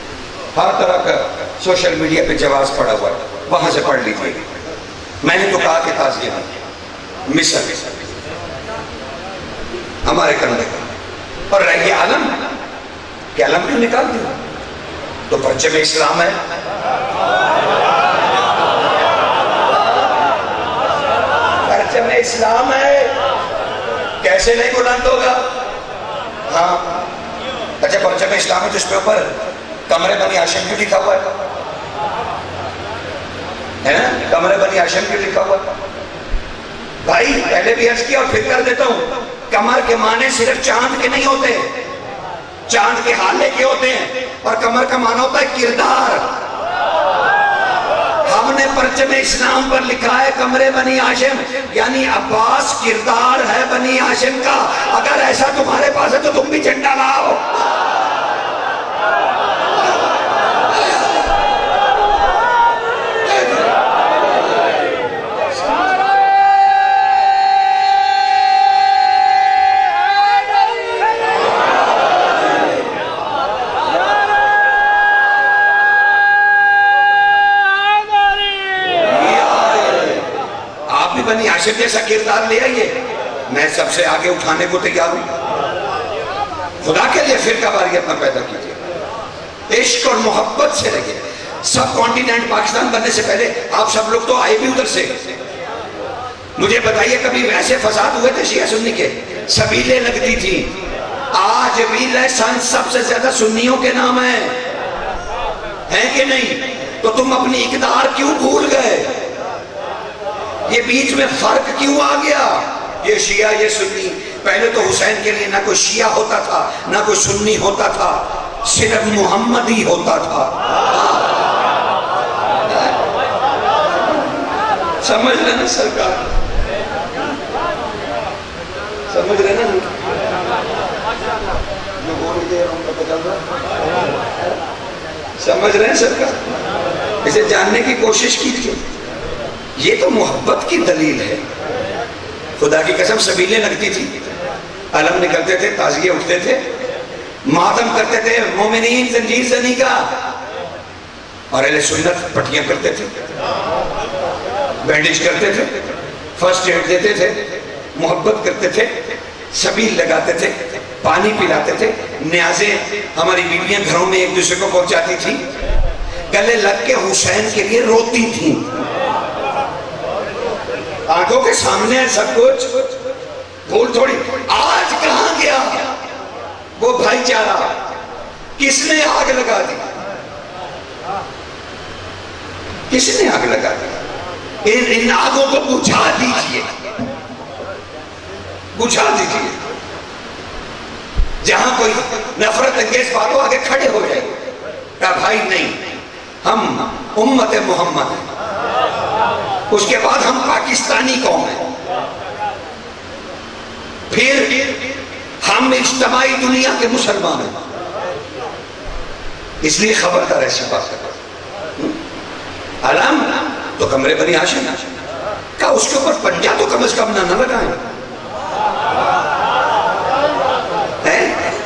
ہر طرح کا سوشل میڈیا پہ جواز پڑا ہوا ہے، وہاں سے پڑھ لیجیے۔ میں نے تو کہا کہ تعزیہ مثل ہمارے کرنے کا، اور رہ گیا علم کہ علم کیوں نکال دیا؟ تو پرچم اسلام ہے، پرچم اسلام ہے، کیسے نہیں بلند ہوگا؟ ہاں اچھا پرچم اسلام ہے جس پہ اوپر کمرے بنی ہاشم کیوں لکھا ہوا ہے نا؟ کمرے بنی ہاشم کیوں لکھا ہوا ہے؟ بھائی پہلے بھی عرض کیا اور پھر کر دیتا ہوں، کمر کے معنی صرف چاند کے نہیں ہوتے، چاند کے حالے کے ہوتے ہیں، اور قمر کا معنی ہوتا ہے کردار۔ ہم نے پرچم اسلام پر لکھا ہے قمر بنی ہاشم، یعنی عباس کردار ہے بنی ہاشم کا۔ اگر ایسا تمہارے پاس ہے تو تم بھی جھنڈا لاؤ۔ بنی ہاشم جیسا کردار لے آئیے، میں سب سے آگے اٹھانے کو تیار ہوں۔ خدا کے لیے فرقہ واریت نہ پیدا کیجیے، عشق اور محبت سے رہیے۔ سب کانٹیننٹ پاکستان بننے سے پہلے آپ سب لوگ تو آئے بھی ادھر سے۔ مجھے بتائیے کبھی ویسے فساد ہوئے تھے شیعہ سنی کے؟ سبیلیں لگتی تھی۔ آج بھی لائسنس سب سے زیادہ سنیوں کے نام ہیں کہ نہیں؟ تو تم اپنی اقدار کیوں بھول گئے؟ یہ بیچ میں فرق کیوں آ گیا؟ یہ شیعہ یہ سنی، پہلے تو حسین کے لیے نہ کوئی شیعہ ہوتا تھا نہ کوئی سنی ہوتا تھا، صرف محمد ہی ہوتا تھا۔ سمجھ رہے نا سرکار؟ سمجھ رہے نا؟ سمجھ رہے ہیں سرکار؟ اسے جاننے کی کوشش کیجیے۔ یہ تو محبت کی دلیل ہے۔ خدا کی قسم سبیلیں لگتی تھی، علم نکلتے تھے، تعزیے اٹھتے تھے، ماتم کرتے تھے مومنین زنجیر زنی کا، اور اہل سنت پٹیاں کرتے تھے، بینڈیج کرتے تھے، فرسٹ ایڈ دیتے تھے، محبت کرتے تھے، سبیل لگاتے تھے، پانی پلاتے تھے، نیازیں ہماری بیویاں گھروں میں ایک دوسرے کو پہنچاتی تھی، گلے لگ کے حسین کے لیے روتی تھیں۔ آنکھوں کے سامنے ہے سب کچھ، بھول تھوڑی۔ آج کہاں گیا وہ بھائی چارہ؟ کس نے آگ لگا دی؟ کس نے آگ لگا دی؟ ان آگوں کو بجھا دیجئے، بجھا دیجئے۔ جہاں کوئی نفرت انگیز بات ہو آگے کھڑے ہو جائے، کہا بھائی نہیں، ہم امت محمد ہیں، اس کے بعد ہم پاکستانی قوم ہیں، پھر ہم اجتماعی دنیا کے مسلمان ہیں۔ اس لیے خبردار ایسی بات کرو۔ علم تو قمر بنی ہاشم، کہا اس کے اوپر پنجہ تو کم از کم نہ لگائیں،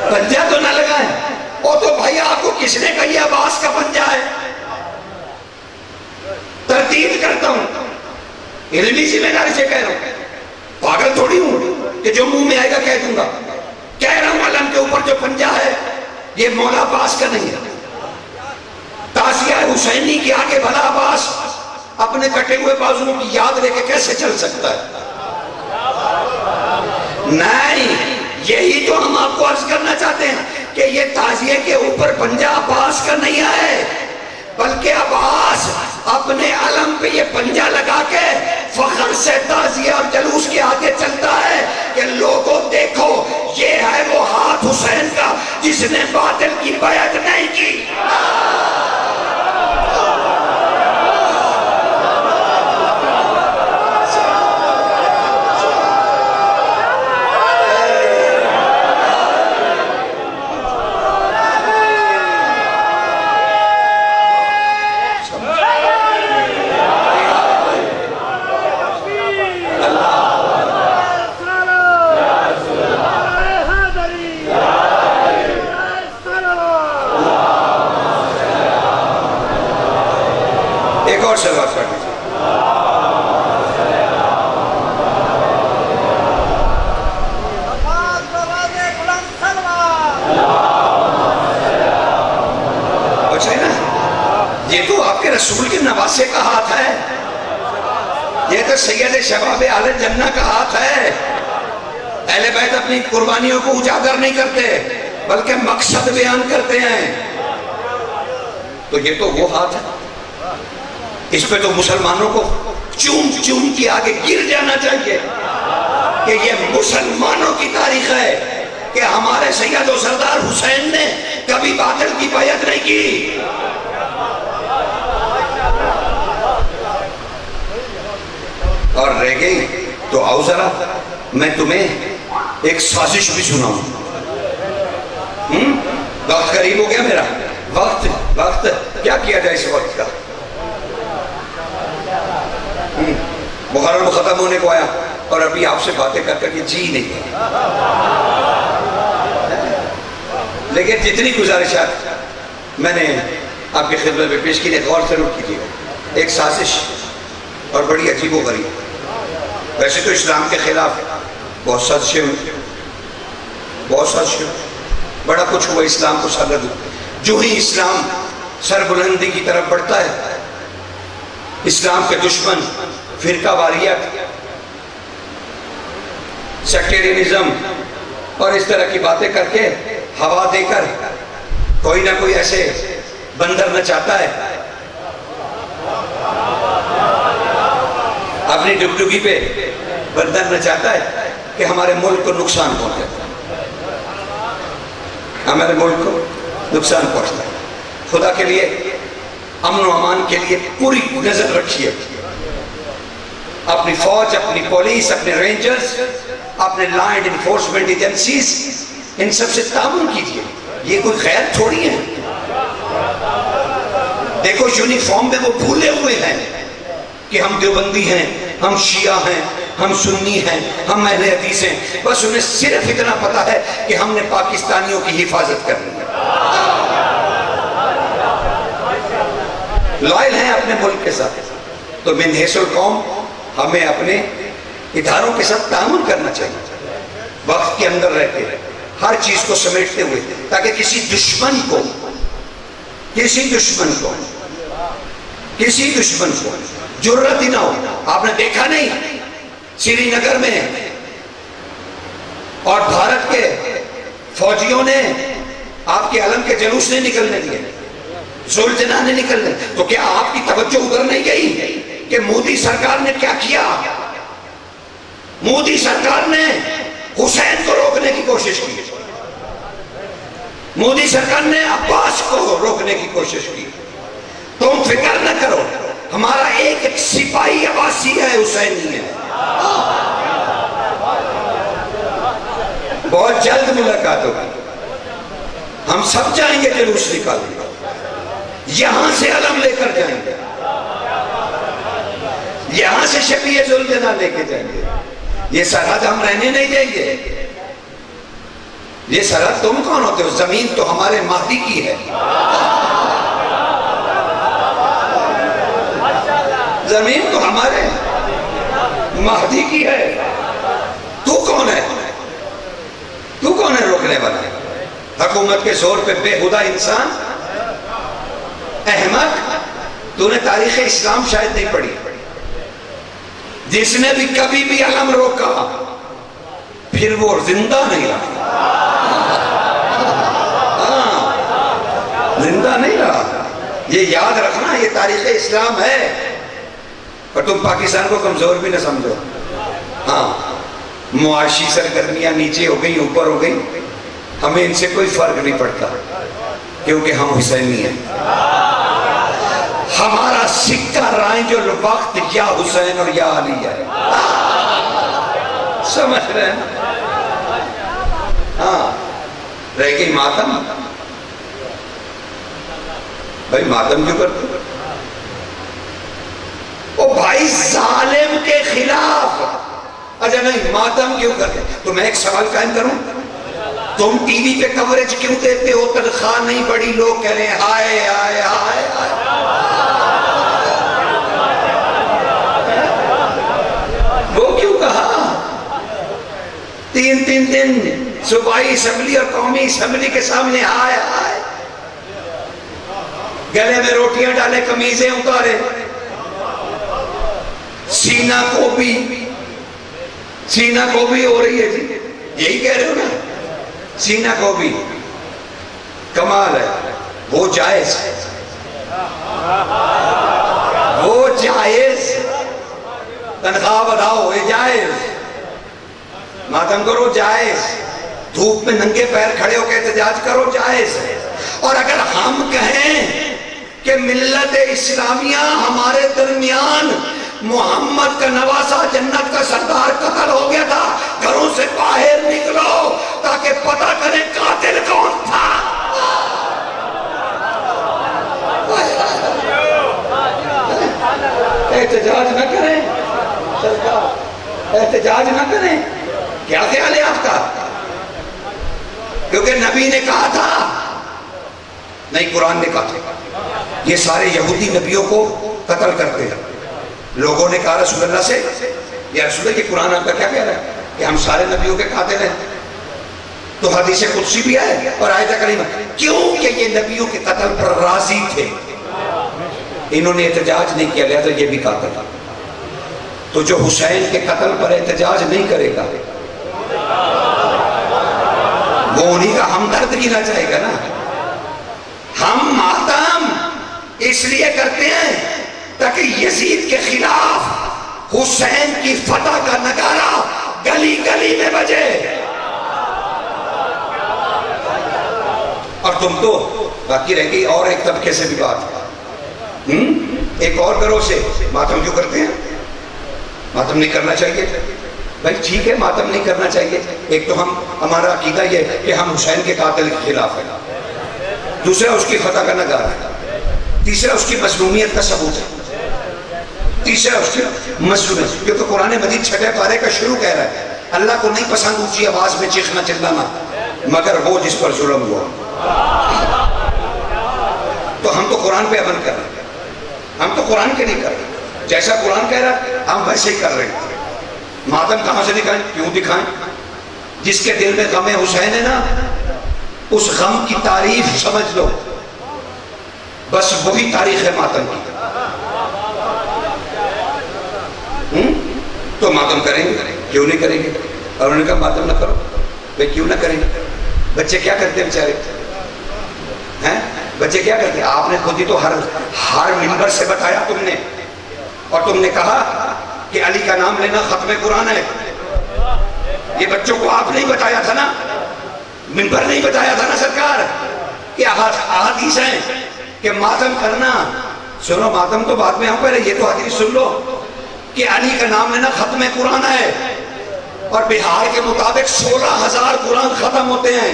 پنجہ تو نہ لگائیں۔ او تو بھائی آپ کو کس نے کہا یہ عباس کا پنجہ ہے؟ تردید کرتا ہوں، علمی ذمہ داری سے کہہ رہا ہوں، پاگل تھوڑی ہوں کہ جو منہ میں آئے گا کہہ دوں گا۔ کہہ رہا ہوں علم کے اوپر جو پنجہ ہے یہ مولا عباس کا نہیں ہے۔ تعزیہ حسینی کے آگے بھلا عباس اپنے کٹے ہوئے بازوؤں کی یاد لے کے کیسے چل سکتا ہے؟ نہیں، یہی تو ہم آپ کو عرض کرنا چاہتے ہیں کہ یہ تعزیے کے اوپر پنجہ عباس کا نہیں ہے، بلکہ عباس اپنے علم پہ یہ پنجہ لگا کے فخر سے تعزیہ اور جلوس کے آگے چلتا ہے کہ لوگوں دیکھو یہ ہے وہ ہاتھ حسین کا جس نے باطل کی بیعت نہیں کی۔ رسول کے نواسے کا ہاتھ ہے، یہ تو سید شباب اہل جنہ کا ہاتھ ہے۔ اہل بیت اپنی قربانیوں کو اجاگر نہیں کرتے بلکہ مقصد بیان کرتے ہیں، تو یہ تو وہ ہاتھ ہے، اس پہ تو مسلمانوں کو چوم چوم کی آگے گر جانا چاہیے کہ یہ مسلمانوں کی تاریخ ہے کہ ہمارے سید و سردار حسین نے کبھی باطل کی بیعت نہیں کی. اور رہ گئی تو آؤ ذرا میں تمہیں ایک سازش بھی سناؤں. وقت قریب ہو گیا میرا. وقت کیا کیا جائے اس وقت کا؟ محرم ختم ہونے کو آیا اور ابھی آپ سے باتیں کر کر کے جی نہیں. لیکن جتنی گزارشات میں نے آپ کی خدمت میں پیش کی نے غور ضرور کیجیے. ایک سازش اور بڑی عجیب و غریب. ویسے تو اسلام کے خلاف بہت سازشیں ہوئی، بڑا کچھ ہوا اسلام کو سرد. جو ہی اسلام سربلندی کی طرف بڑھتا ہے، اسلام کے دشمن فرقہ واریت، سیکٹیرینزم اور اس طرح کی باتیں کر کے ہوا دے کر کوئی نہ کوئی ایسے بندر نہ چاہتا ہے اپنی ڈگڈگی پہ بندر نہ چاہتا ہے کہ ہمارے ملک کو نقصان پہنچے. ہمارے ملک کو نقصان پہنچتا ہے. خدا کے لیے امن و امان کے لیے پوری نظر رکھیے. اپنی فوج، اپنی پولیس، اپنے رینجرز، اپنے لا اینڈ انفورسمنٹ ایجنسیز، ان سب سے تعاون کیجیے. یہ کوئی خیر تھوڑی ہے. دیکھو یونیفارم میں وہ بھولے ہوئے ہیں کہ ہم دیوبندی ہیں، ہم شیعہ ہیں، ہم سنی ہیں، ہم اہل حدیث ہیں. بس انہیں صرف اتنا پتا ہے کہ ہم نے پاکستانیوں کی حفاظت کرنی ہے. لائل ہیں اپنے ملک کے ساتھ. تو من حیث القوم ہمیں اپنے اداروں کے ساتھ تعاون کرنا چاہیے، وقت کے اندر رہتے ہر چیز کو سمیٹتے ہوئے، تاکہ کسی دشمن کو جرت ہی نہ ہو. آپ نے دیکھا نہیں سری نگر میں اور بھارت کے فوجیوں نے آپ کے علم کے جلوس نہیں نکلنے دیے، زلجنا نے نکلنے. تو کیا آپ کی توجہ ادھر نہیں گئی کہ مودی سرکار نے کیا کیا؟ مودی سرکار نے حسین کو روکنے کی کوشش کی، مودی سرکار نے عباس کو روکنے کی کوشش کی. تم فکر نہ کرو، ہمارا ایک سپاہی عباسی ہے، حسینی ہے. بہت جلد ملاقات ہوگی. ہم سب جائیں گے جلوس نکالیں گے، یہاں سے علم لے کر جائیں گے، یہاں سے شفیع ذوالجلال لے کے جائیں گے. یہ سرحد ہم رہنے نہیں دیں گے. یہ سرحد تم کون ہوتے ہو؟ زمین تو ہمارے مہدی کی ہے. زمین تو ہمارے مہدی کی ہے. تو کون ہے؟ تو کون ہے روکنے والا؟ حکومت کے زور پہ بے خدا انسان، احمق. تو نے تاریخ اسلام شاید نہیں پڑھی. جس نے بھی کبھی بھی علم روکا پھر وہ زندہ نہیں رہا. زندہ نہیں رہا. یہ یاد رکھنا، یہ تاریخ اسلام ہے. اور تم پاکستان کو کمزور بھی نہ سمجھو. ہاں، معاشی سرگرمیاں نیچے ہو گئی، اوپر ہو گئی، ہمیں ان سے کوئی فرق نہیں پڑتا، کیونکہ ہم حسینی ہیں. ہمارا سکہ رائج الوقت یا حسین اور یا علی ہے. سمجھ رہے ہیں؟ ہاں. رہ گئی ماتم. بھائی ماتم کیوں کرتے؟ او بھائی ظالم کے خلاف. اچھا نہیں، ماتم کیوں کرتے؟ تو میں ایک سوال قائم کروں، تم ٹی وی پہ کوریج کیوں دیتے ہو؟ تنخواہ نہیں بڑی، لوگ کہہ رہے ہیں ہائے ہائے ہائے ہائے. وہ کیوں کہا؟ تین دن صوبائی اسمبلی اور قومی اسمبلی کے سامنے ہائے ہائے، گلے میں روٹیاں ڈالے، قمیضیں اتارے، سینہ کو بھی ہو رہی ہے. جی یہی کہہ رہے ہو نا؟ سینہ کو بھی کمال ہے. وہ جائز، وہ جائز. تنخواہ بڑھاؤ، یہ جائز. ماتم کرو، جائز. دھوپ میں ننگے پیر کھڑے ہو کے احتجاج کرو، جائز ہے۔ اور اگر ہم کہیں کہ ملت اسلامیہ ہمارے درمیان محمد کا نواسا جنت کا سردار قتل ہو گیا تھا، گھروں سے باہر نکلو تاکہ پتہ کریں قاتل کون تھا۔ احتجاج نہ کریں سرکار، احتجاج نہ کریں۔ کیا خیال ہے آپ کا؟ کیونکہ نبی نے کہا تھا، نہیں قرآن نے کہا تھا، یہ سارے یہودی نبیوں کو قتل کرتے ہیں۔ لوگوں نے کہا رسول اللہ سے، یا رسول اللہ، یہ قرآن آپ کا کیا کہہ رہا ہے کہ ہم سارے نبیوں کے قاتل ہیں؟ تو حدیث قدسی بھی ہے اور آیت کریمہ، کیوں کہ یہ نبیوں کے قتل پر راضی تھے، انہوں نے احتجاج نہیں کیا، لہذا یہ بھی قاتل تھا۔ تو جو حسین کے قتل پر احتجاج نہیں کرے گا وہ انہی کا ہمدرد گنا چاہے گا نا۔ ہم ماتم اس لیے کرتے ہیں تاکہ یزید کے خلاف حسین کی فتح کا نغارہ گلی گلی میں بجے۔ اور تم تو باقی رہ گئی اور ایک طبقے سے بھی بات، ایک اور گروہ سے ماتم کیوں کرتے ہیں؟ ماتم نہیں کرنا چاہیے بھائی، ٹھیک ہے ماتم نہیں کرنا چاہیے۔ ایک تو ہمارا عقیدہ یہ کہ ہم حسین کے قاتل کے خلاف ہیں، دوسرا اس کی فتح کا نغارہ ہے، تیسرا اس کی مظلومیت کا ثبوت ہے، تیسرا اس کی مظلومیت، کیونکہ قرآن مجید 6 پارے کا شروع کہہ رہا ہے اللہ کو نہیں پسند اونچی آواز میں چیخنا چلانا مگر وہ جس پر ظلم ہوا۔ تو ہم تو قرآن پہ عمل کر رہے ہیں، ہم تو قرآن کے نہیں کر رہے، جیسا قرآن کہہ رہا ہے ہم ویسے ہی کر رہے ہیں۔ ماتم کہاں سے دکھائیں؟ کیوں دکھائیں؟ جس کے دل میں غم حسین ہے نا، اس غم کی تعریف سمجھ لو، بس وہی تاریخ ہے ماتم کی۔ تو ماتم کریں گے، کیوں نہیں کریں گے؟ اور انہوں نے کہا ماتم نہ کرو، بھئی کیوں نہ کریں گے؟ بچے کیا کرتے ہیں بیچارے؟ بچے کیا کرتے ہیں؟ آپ نے خود ہی تو ہر منبر سے بتایا تم نے، اور تم نے کہا کہ علی کا نام لینا ختم قرآن ہے۔ یہ بچوں کو آپ نہیں بتایا تھا نا، منبر نہیں بتایا تھا نا سرکار، کہ احادیث ہیں کہ ماتم کرنا، سنو ماتم تو بعد میں ہوں، پہلے یہ تو حدیث سن لو کہ علی کا نام لینا ختم قرآن ہے، اور بہار کے مطابق 16,000 قرآن ختم ہوتے ہیں۔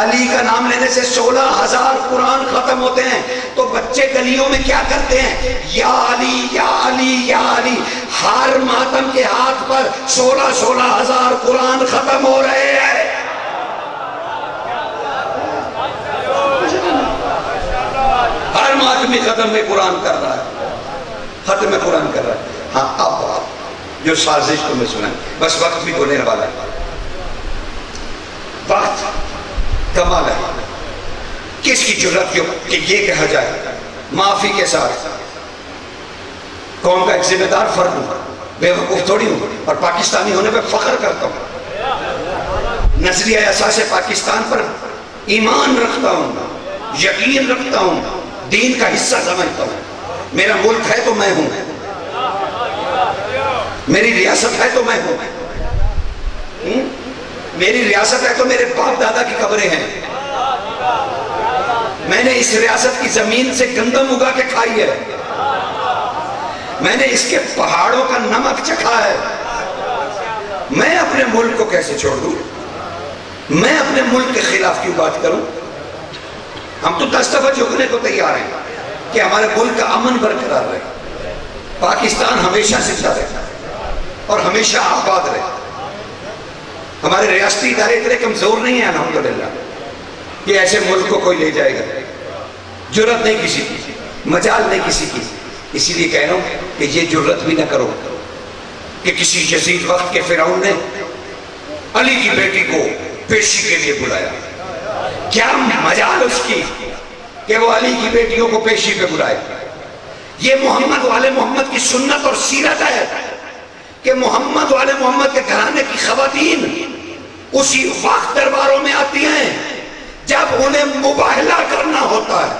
علی کا نام لینے سے 16,000 قرآن ختم ہوتے ہیں۔ تو بچے گلیوں میں کیا کرتے ہیں؟ یا علی یا علی یا علی، ہر ماتم کے ہاتھ پر 16,000 قرآن ختم ہو رہے ہیں۔ ہر ماتمی ختم میں قرآن کر رہا ہے، ختم قرآن کر رہا ہے۔ ہاں اب جو سازش تمہیں سنائیں، بس وقت بھی ہونے والا ہے، وقت کمال ہے۔ کس کی جرات کہ یہ کہا جائے معافی کے ساتھ قوم کا ایک ذمہ دار فرد ہوں، بے وقوف تھوڑی ہوں، اور پاکستانی ہونے پہ فخر کرتا ہوں، نظریہ اساس پاکستان پر ایمان رکھتا ہوں، یقین رکھتا ہوں، دین کا حصہ سمجھتا ہوں۔ میرا ملک ہے تو میں ہوں، میری ریاست ہے تو میں ہوں، میری ریاست ہے تو میرے باپ دادا کی قبریں ہیں، میں نے اس ریاست کی زمین سے گندم اگا کے کھائی ہے، میں نے اس کے پہاڑوں کا نمک چکھا ہے۔ میں اپنے ملک کو کیسے چھوڑ دوں؟ میں اپنے ملک کے خلاف کیوں بات کروں؟ ہم تو 10 دفعہ جھکنے کو تیار ہیں کہ ہمارے ملک کا امن برقرار رہے، پاکستان ہمیشہ زندہ رہے اور ہمیشہ آباد رہے۔ ہمارے ریاستی ادارے اتنے کمزور نہیں ہیں الحمدللہ کہ ایسے ملک کو کوئی لے جائے گا، جرات نہیں کسی کی، مجال نہیں کسی کی۔ اسی لیے کہہ رہا ہوں کہ یہ جرات بھی نہ کرو کہ کسی یزید وقت کے فرعون نے علی کی بیٹی کو پیشی کے لیے بلایا، کیا مجال اس کی کہ وہ علی کی بیٹیوں کو پیشی پہ بلائے؟ یہ محمد والے محمد کی سنت اور سیرت ہے کہ محمد والے محمد کے گھرانے کی خواتین اسی وقت درباروں میں آتی ہیں جب انہیں مباہلہ کرنا ہوتا ہے،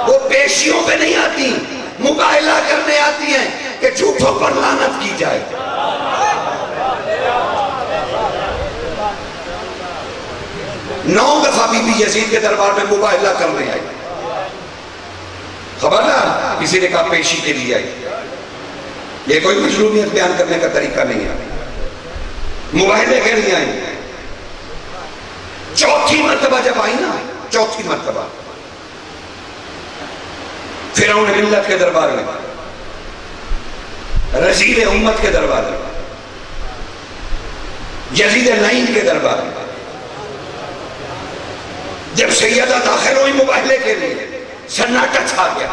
وہ پیشیوں پہ نہیں آتی، مباہلہ کرنے آتی ہیں کہ جھوٹوں پر لعنت کی جائے۔ بھی یزید کے دربار میں مباہلہ کرنے آئی. خبردار کسی نے کہا پیشی کے لیے آئی. یہ کوئی مظلومیت بیان کرنے کا طریقہ نہیں ہے. مباہلے کے لیے آئی. چوتھی مرتبہ جب آئی نا، چوتھی مرتبہ فرعون ملت کے دربار میں، رزیل امت کے دربار میں، یزید لعین کے دربار میں، جب سیدہ داخل ہوئی مباہلے کے لیے، سناٹا چھا گیا.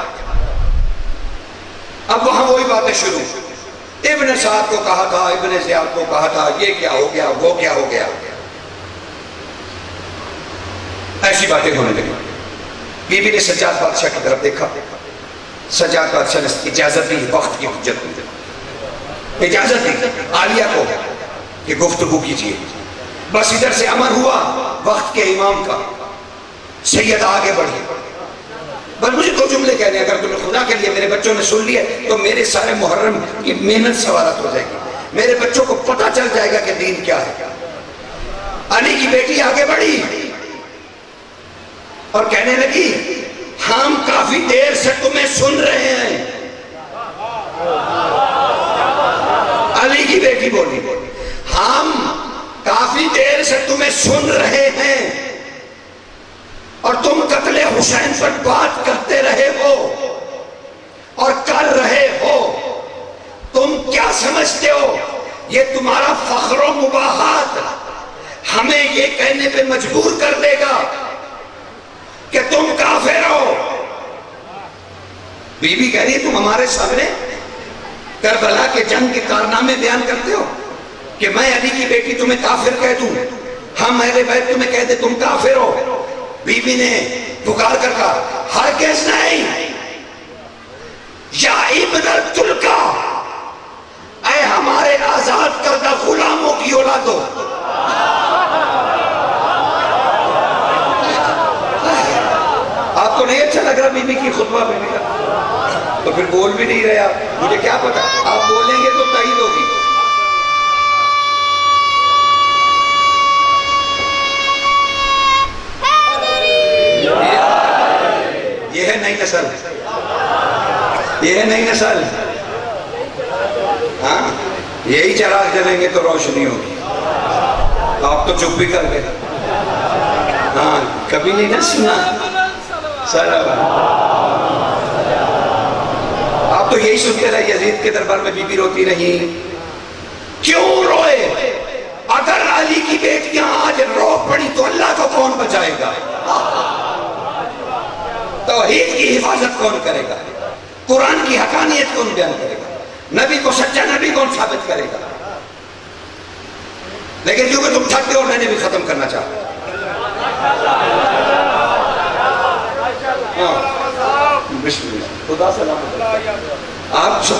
اب وہاں وہی باتیں شروع. ابن سعد کو کہا تھا، ابن زیاد کو کہا تھا، یہ کیا ہو گیا، وہ کیا ہو گیا، ایسی باتیں ہونے لگی. بی بی نے سجاد بادشاہ کی طرف دیکھا. سجاد بادشاہ نے اجازت دی، وقت کی حجت دی، اجازت دی عالیہ کو کہ گفتگو کیجیے. بس ادھر سے امر ہوا وقت کے امام کا. سید آگے بڑھے. بس مجھے دو جملے کہنے ہیں، اگر تمہیں خدا کے لیے میرے بچوں نے سن لیے تو میرے سارے محرم کی محنت سوالت ہو جائے گی. میرے بچوں کو پتہ چل جائے گا کہ دین کیا ہے. علی کی بیٹی آگے بڑھی اور کہنے لگی ہم کافی دیر سے تمہیں سن رہے ہیں. علی کی بیٹی بولی ہم کافی دیر سے تمہیں سن رہے ہیں اور تم قتل حسین پر بات کرتے رہے ہو اور کر رہے ہو. تم کیا سمجھتے ہو یہ تمہارا فخر و مباحات ہمیں یہ کہنے پہ مجبور کر دے گا کہ تم کافر ہو؟ بی بی کہہ رہی ہے تم ہمارے سامنے کربلا کے جنگ کے کارنامے بیان کرتے ہو کہ میں علی کی بیٹی تمہیں کافر کہہ دوں، ہم اہل بیت تمہیں کہہ دے تم کافر ہو. بی بی نے پکار کر کہا ہرگز نہیں، یا ابن التلکا، اے ہمارے آزاد کردہ غلاموں کی اولادو. آپ کو نہیں اچھا لگ رہا بی بی کی خطبہ بی بی کا؟ تو پھر بول بھی نہیں رہے آپ. مجھے کیا پتا آپ بولیں گے تو تائید ہوگی. یہ ہے نئی نسل، یہ ہے نئی نسل. ہاں یہی چراغ جلیں گے تو روشنی ہوگی. آپ تو چپ بھی کر گئے. ہاں کبھی نہیں نہ سنا. آپ تو یہی سنتے رہے یزید کے دربار میں بی بی روتی رہی. کیوں روئے؟ اگر علی کی بیٹیاں آج رو پڑی تو اللہ کو کون بچائے گا؟ توحید کی حفاظت کون کرے گا؟ قرآن کی حقانیت کون بیان کرے گا؟ نبی کو سچا نبی کون ثابت کرے گا؟ لیکن کیونکہ تم تھکتے ہو میں نے بھی ختم کرنا چاہتا. بسم اللہ. خدا سلام. آپ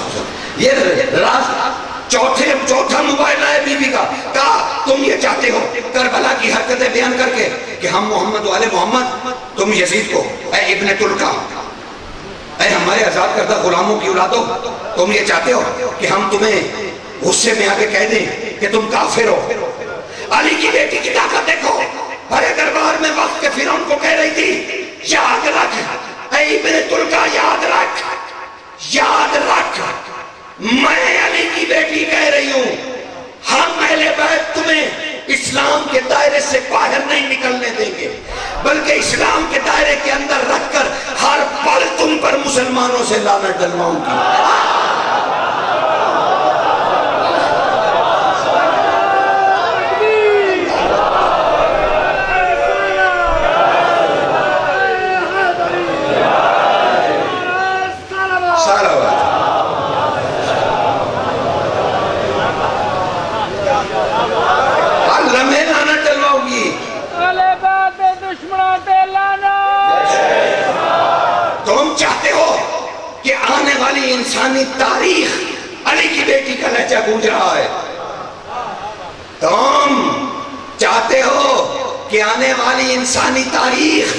یہ چوتھا موبائل ہے بی بی کا. کہا تم یہ چاہتے ہو کربلا کی حرکتیں بیان کر کے کہ ہم محمد والے محمد، تم یزید کو اے ابن تلکا، اے ہمارے آزاد کردہ غلاموں کی اولادوں، تم یہ چاہتے ہو کہ ہم تمہیں غصے میں آگے کہہ دیں کہ تم کافر ہو. علی کی بیٹی کی طاقت دیکھو. بڑے دربار میں وقت کے فرعون کو کہہ رہی تھی یاد رکھ اے ابن تلکا، یاد رکھ، یاد رکھ، میں علی کی بیٹی کہہ رہی ہوں ہم اہل بیت تمہیں اسلام کے دائرے سے باہر نہیں نکلنے دیں گے، بلکہ اسلام کے دائرے کے اندر رکھ کر ہر پل تم پر مسلمانوں سے لعنت ڈلواؤں گی. انسانی تاریخ علی کی بیٹی کا لہجہ گونج رہا ہے. تم چاہتے ہو کہ آنے والی انسانی تاریخ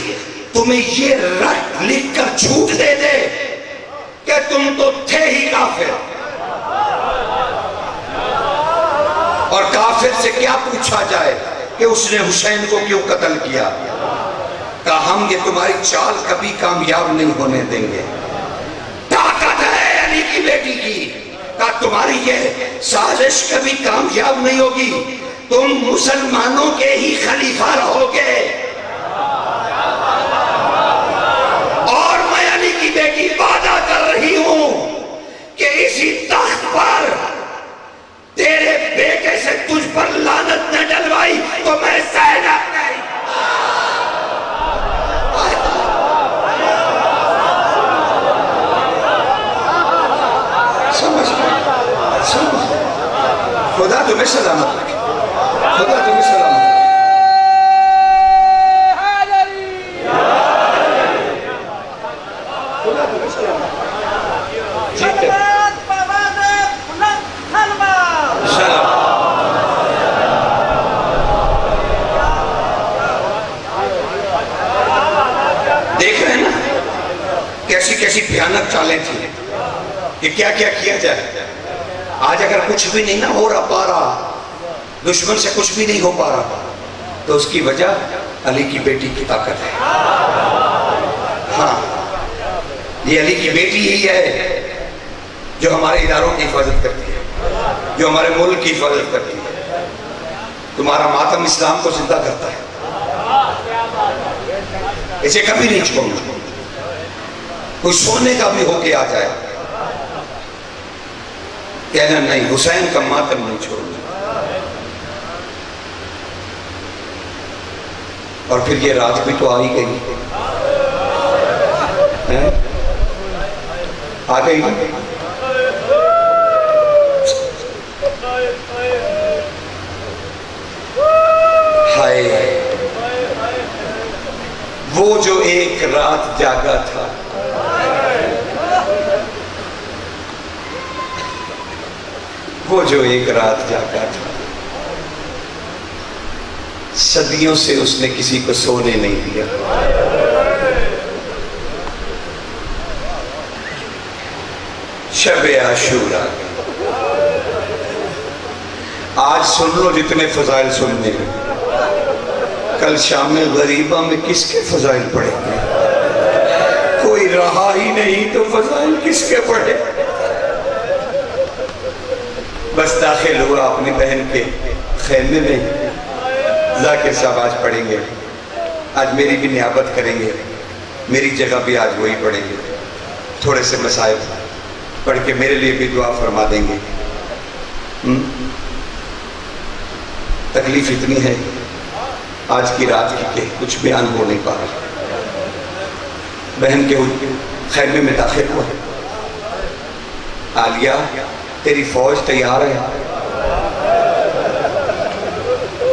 تمہیں یہ رٹ لکھ کر جھوٹ دے دے کہ تم تو تھے ہی کافر. اور کافر سے کیا پوچھا جائے کہ اس نے حسین کو کیوں قتل کیا؟ کہا ہم یہ تمہاری چال کبھی کامیاب نہیں ہونے دیں گے. طاقت ہے علی کی بیٹی کی. کہا تمہاری یہ سازش کبھی کامیاب نہیں ہوگی. تم مسلمانوں کے ہی خلیفہ رہو گے. اور میں علی کی بیٹی وعدہ کر رہی ہوں کہ اسی تخت پر تیرے بیٹے سے تجھ پر لعنت نہ ڈلوائی تو میں زینب نہیں. خدا تمہیں سلامت رکھے. خدا تمہیں سلامت رکھے. خدا تمہیں سلامت رکھے. ٹھیک ہے. دیکھ رہے ہیں نا کیسی کیسی بھیانک چالیں تھیں کہ کیا کیا کیا جائے. آج اگر کچھ بھی نہیں نہ ہو رہا پا رہا, دشمن سے کچھ بھی نہیں ہو پا رہا, تو اس کی وجہ علی کی بیٹی کی طاقت ہے. ہاں, یہ علی کی بیٹی ہی ہے جو ہمارے اداروں کی حفاظت کرتی ہے, جو ہمارے ملک کی حفاظت کرتی ہے. تمہارا ماتم اسلام کو زندہ کرتا ہے. اسے کبھی نہیں چھوڑنا. کوئی سونے کا بھی ہو کے آ جائے کہنا نہیں, حسین کا ماتم نہیں چھوڑنا. اور پھر یہ رات بھی تو آ ہی گئی. آ گئی. ہائے وہ جو ایک رات جاگا تھا, وہ جو ایک رات جاگا تھا, صدیوں سے اس نے کسی کو سونے نہیں دیا. شب عاشورہ آج سن لو جتنے فضائل سننے ہیں. کل شام غریبہ میں کس کے فضائل پڑھیں گے؟ کوئی رہا ہی نہیں تو فضائل کس کے پڑھے؟ بس داخل ہوا اپنی بہن کے خیمے میں. ذاکر صاحب آج پڑھیں گے, آج میری بھی نیابت کریں گے, میری جگہ بھی آج وہی پڑھیں گے. تھوڑے سے مسائل پڑھ کے میرے لیے بھی دعا فرما دیں گے. تکلیف اتنی ہے آج کی رات کی کہ کچھ بیان ہو نہیں پا رہا. بہن کے خیمے میں داخل ہوا. عالیہ تیری فوج تیار ہے؟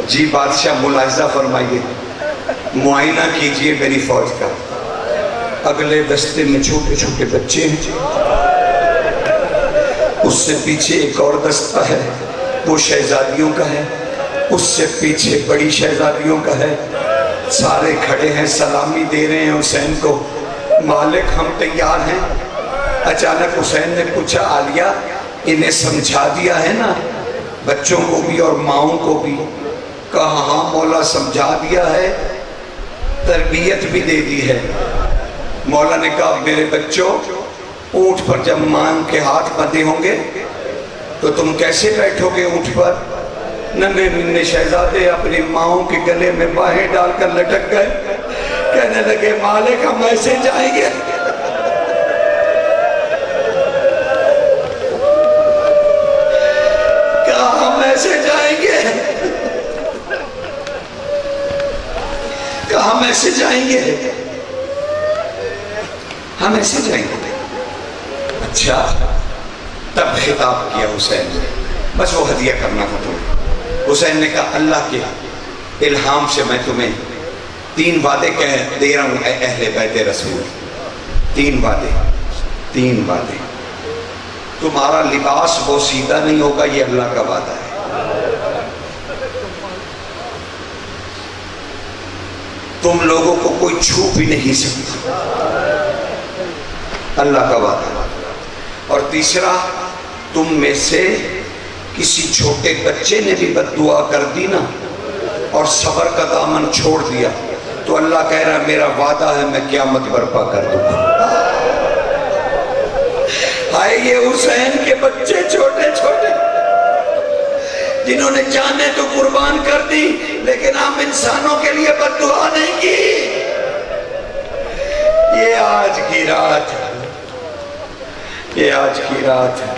جی بادشاہ ملاحظہ فرمائیے, معائنہ کیجئے میری فوج کا. اگلے دستے میں چھوٹے چھوٹے بچے ہیں, اس سے پیچھے ایک اور دستہ ہے, وہ شہزادیوں کا ہے, اس سے پیچھے بڑی شہزادیوں کا ہے. سارے کھڑے ہیں, سلامی دے رہے ہیں حسین کو. مالک ہم تیار ہیں. اچانک حسین نے پوچھا عالیہ انہیں سمجھا دیا ہے نا, بچوں کو بھی اور ماؤں کو بھی؟ کہا ہاں مولا سمجھا دیا ہے, تربیت بھی دے دی ہے. مولا نے کہا میرے بچوں, اونٹ پر جب مان کے ہاتھ بندھے ہوں گے تو تم کیسے بیٹھو گے اونٹ پر؟ ننھے ننھے شہزادے اپنی ماؤں کے گلے میں باہیں ڈال کر لٹک گئے. کہنے لگے مالک ہم ایسے جائیں گے؟ کہا ہم ایسے جائیں گے؟ کہا ہم ایسے جائیں گے؟ ہم ایسے جائیں گے. اچھا, تب خطاب کیا حسین نے, بس وہ ہدیہ کرنا تھا تمہیں. حسین نے کہا اللہ کے الہام سے میں تمہیں 3 وعدے کہہ دے رہا ہوں اے اہل بیت رسول. 3 وعدے, 3 وعدے. تمہارا لباس بوسیدہ نہیں ہوگا, یہ اللہ کا وعدہ ہے. تم لوگوں کو کوئی چھو بھی نہیں سکتا, اللہ کا وعدہ. اور تیسرا, تم میں سے کسی چھوٹے بچے نے بھی بد دعا کر دی نا اور صبر کا دامن چھوڑ دیا تو اللہ کہہ رہا میرا وعدہ ہے میں قیامت برپا کر دوں گا۔ آئے یہ حسین کے بچے چھوٹے چھوٹے جنہوں نے جانیں تو قربان کر دی، لیکن عام انسانوں کے لیے بد دعا نہیں کی۔ یہ آج کی رات ہے، یہ آج کی رات ہے،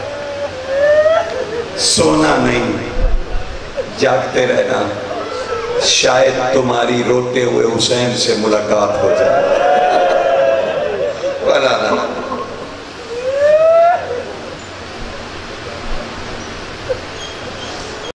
سونا نہیں، جاگتے رہنا، شاید تمہاری روتے ہوئے حسین سے ملاقات ہو جائے۔